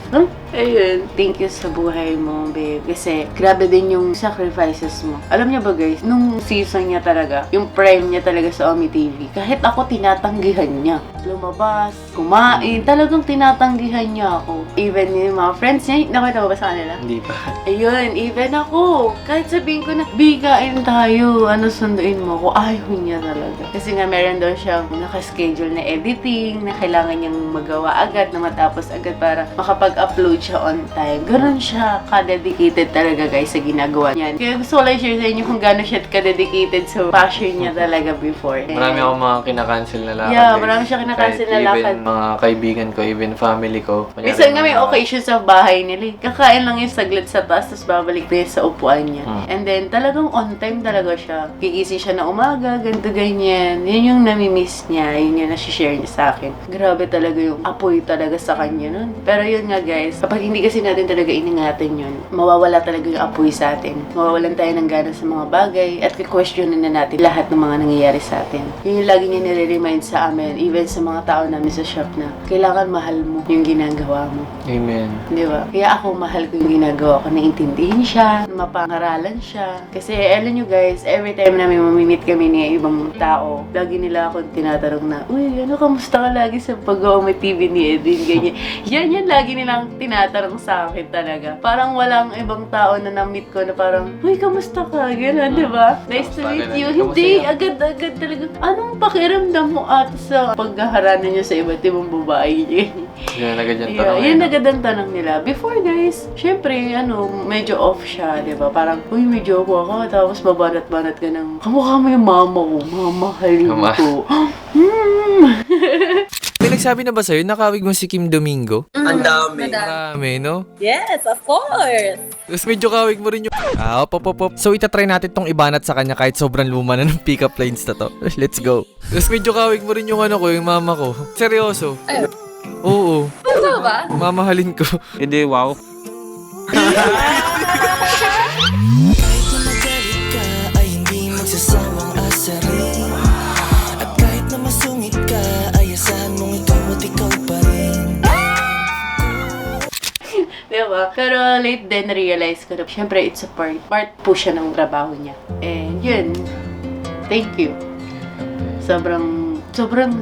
Ayun, thank you sa buhay mo, babe. Kasi grabe din yung sacrifices mo. Alam niya ba guys, nung season niya talaga, yung prime niya talaga sa Omi TV, kahit ako tinatanggihan niya. Lumabas, kumain, talagang tinatanggihan niya ako. Even yung mga friends niya, nakita mo ba sa kanila? Hindi pa. Ayun, even ako. Kahit sabihin ko na, bigain tayo, sunduin mo ako, ayaw niya talaga. Kasi nga meron daw siyang nakaschedule na editing, na kailangan niyang magawa agad, na matapos agad para makapag-upload siya on time. Ganun siya ka-dedicated talaga guys sa ginagawa niyan. Kaya gusto ko lang share sa inyo kung gano'n siya ka-dedicated sa passion niya talaga before. Marami akong mga kinakancel na lakad. Yeah, marami siya kinakancel na lakad. Even mga kaibigan ko, even family ko. Minsan nga may occasion sa bahay nila. Kakain lang yung saglit sa taas, tapos babalik na sa upuan niya. And then talagang on time talaga siya. Gigising siya na umaga, ganito ganyan. Yun yung nami-miss niya. Yun yung nasi-share niya sa akin. Grabe talaga yung apoy talaga sa kanya nun. Pero yun nga guys, kapag hindi kasi natin talaga iningatan yun, mawawala talaga yung apoy sa atin. Mawawalan tayo ng gana sa mga bagay at questionin na natin lahat ng mga nangyayari sa atin. Yun yung lagi niya nire-remind sa amin, even sa mga tao namin sa shop na kailangan mahal mo yung ginagawa mo. Amen. Di ba? Kaya ako mahal ko yung ginagawa ko, naintindihin siya, mapangaralan siya. Kasi alam nyo guys, every time namin mamimit kami ni ibang tao, lagi nila ako tinatanong na, uy, ano, kamusta ka lagi sa pag-o TV ni Edwin, ganyan. Yan lagi nilang tinatanong sa akin talaga. Parang walang ibang tao na na-meet ko na parang, uy, kamusta ka? Gano'n, di ba? Nice to meet you. Hindi, agad-agad talaga. Anong pakiramdam mo ate sa paghaharanan niyo sa iba't ibang babae? Yan agad yung tanong. Yan agad ang tanong nila. Before guys, syempre, medyo off siya, di ba? Parang, uy, may joke ako. Tapos babanat-banat ka ng, kamukha mo yung mama ko. Mamahalin ko. May nagsabi na ba sa'yo, nakawig mo si Kim Domingo? Ang dami. Marami, no? Yes, of course. Tapos medyo kawig mo rin yung... op. So, itatry natin tong ibanat sa kanya kahit sobrang luma na ng pick-up lines na to. Let's go. Tapos medyo kawig mo rin yung yung mama ko. Seryoso. Ay. Oo. Ano ba? Mamahalin ko. Hindi, wow. Diba? Pero late din, realize ko na, syempre, it's a part po siya ng trabaho niya. And yun, thank you. Sobrang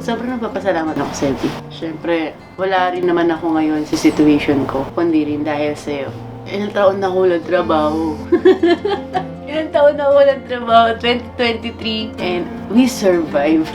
napapasalamat ako sa iyo. Syempre, wala rin naman ako ngayon sa situation ko, kundi rin dahil sa'yo. Ilang taon na ako nagtrabaho. Ilang taon na ako nagtrabaho, 2023, and we survive.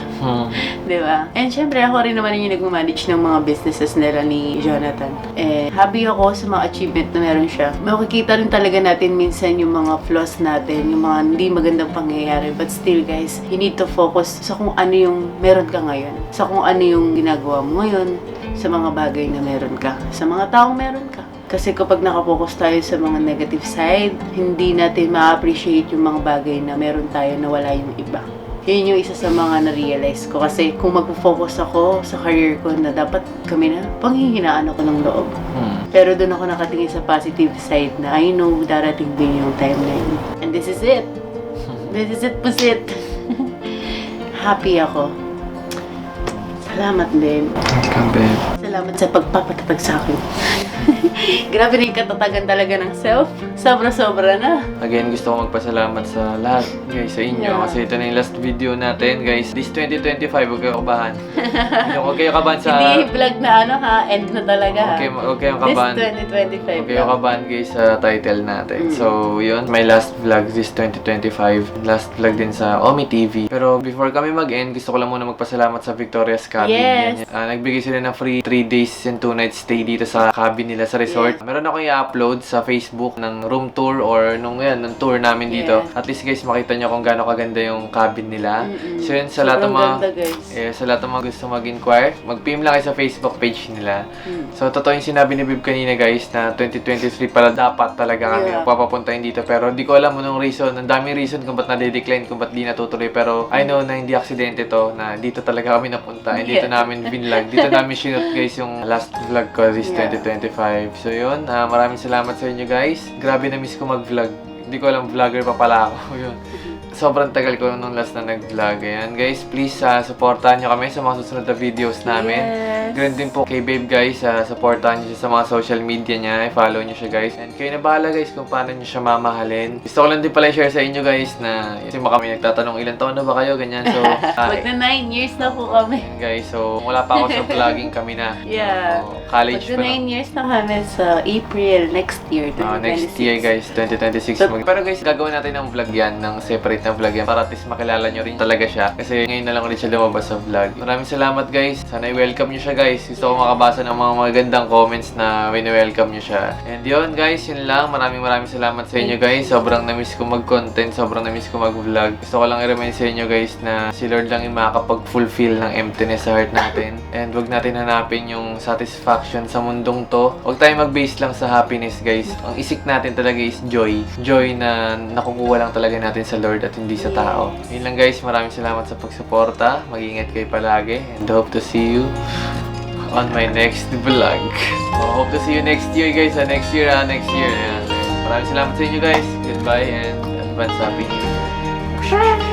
Diba? And syempre, ako rin naman yung nag-manage ng mga businesses nila ni Jonathan. And happy ako sa mga achievement na meron siya. Makikita rin talaga natin minsan yung mga flaws natin, yung mga hindi magandang pangyayari. But still, guys, you need to focus sa kung ano yung meron ka ngayon. Sa kung ano yung ginagawa mo ngayon, sa mga bagay na meron ka, sa mga taong meron ka. Kasi kapag nakapokus tayo sa mga negative side, hindi natin ma-appreciate yung mga bagay na meron tayo na wala yung iba. Yun yung isa sa mga na-realize ko. Kasi kung mag-focus ako sa career ko na dapat kami na, panghihinaan ako ng loob. Pero doon ako nakatingin sa positive side na I know darating din yung time na yun. And this is it. This is it, pusit. Happy ako. Salamat din. Salamat sa pagpapatatag sa akin. Grabe na yung katatagan talaga ng self. Sobra-sobra na. Again, gusto ko magpasalamat sa lahat, guys, sa inyo. Yeah. Kasi ito na yung last video natin, guys. This 2025, huwag kayo kabahan. Huwag kayo kabahan sa... Hindi vlog na end na talaga ha. Huwag kayong kabahan. This 2025. Huwag kayong kabahan, guys, sa title natin. So, yun. My last vlog this 2025. Last vlog din sa Omi TV. Pero before kami mag-end, gusto ko lang muna magpasalamat sa Victoria's Cabin. Yes. Nagbigay sila ng free 3 days and 2 nights stay dito sa cabin nila sa resort. Meron ako i-upload sa Facebook ng room tour or nung tour namin dito. At least guys, makita nyo kung gaano kaganda yung cabin nila. So yun, sa lahat ng mga sa lahat ng mga gusto mag-inquire, mag-PM lang kayo sa Facebook page nila. So totoo yung sinabi ni Bib kanina guys na 2023 pala dapat talaga kami papapuntahin dito. Pero hindi ko alam anong reason. Ang daming reason kung ba't na-decline, kung ba't di natutuloy. Pero I know na hindi aksidente to, na dito talaga kami napunta. And dito namin binlog. Dito namin shoot guys yung last vlog ko this 2025. So yun, maraming salamat sa inyo guys. Grabe na miss ko mag-vlog. Hindi ko alam vlogger pa pala ako. Yun. Sobrang tagal ko nung last na nag-vlog. Ayan guys, please supportahan nyo kami sa mga susunod na videos namin. Ganun din po kay Babe guys, supportahan nyo siya sa mga social media niya. I-follow nyo siya guys. And kayo na bahala guys kung paano nyo siya mamahalin. Gusto ko lang din pala i-share sa inyo guys na kasi kami nagtatanong ilang taon na ba kayo, ganyan. So, Mag na 9 years na po kami. Guys, so wala pa ako sa vlogging, kami na. College pa na. 9 years na kami sa April next year, 2026. Next year guys, 2026. Pero guys, gagawin natin ng vlog yan, ng separate na vlog yan, para at least makilala nyo rin talaga siya. Kasi ngayon na lang ulit siya lumabas sa vlog. Maraming salamat guys. Sana i-welcome nyo siya guys. Gusto ko makabasa ng mga magandang comments na wini-welcome nyo siya. And yun guys, yun lang. Maraming salamat sa inyo guys. Sobrang na-miss ko mag-content. Sobrang na-miss ko mag-vlog. Gusto ko lang i-remind sa inyo guys na si Lord lang yung makakapag-fulfill ng emptiness sa heart natin. And wag natin hanapin yung satisfaction sa mundong to. Wag tayo mag-base lang sa happiness guys. Ang isik natin talaga is joy. Joy na nakukuha lang talaga natin sa Lord at hindi sa tao. Yun lang guys, maraming salamat sa pagsuporta. Mag-ingat kayo palagi and hope to see you on my next vlog. Hope to see you next year guys. Next year. Ayan. Maraming salamat sa inyo guys. Goodbye and advance happy new year.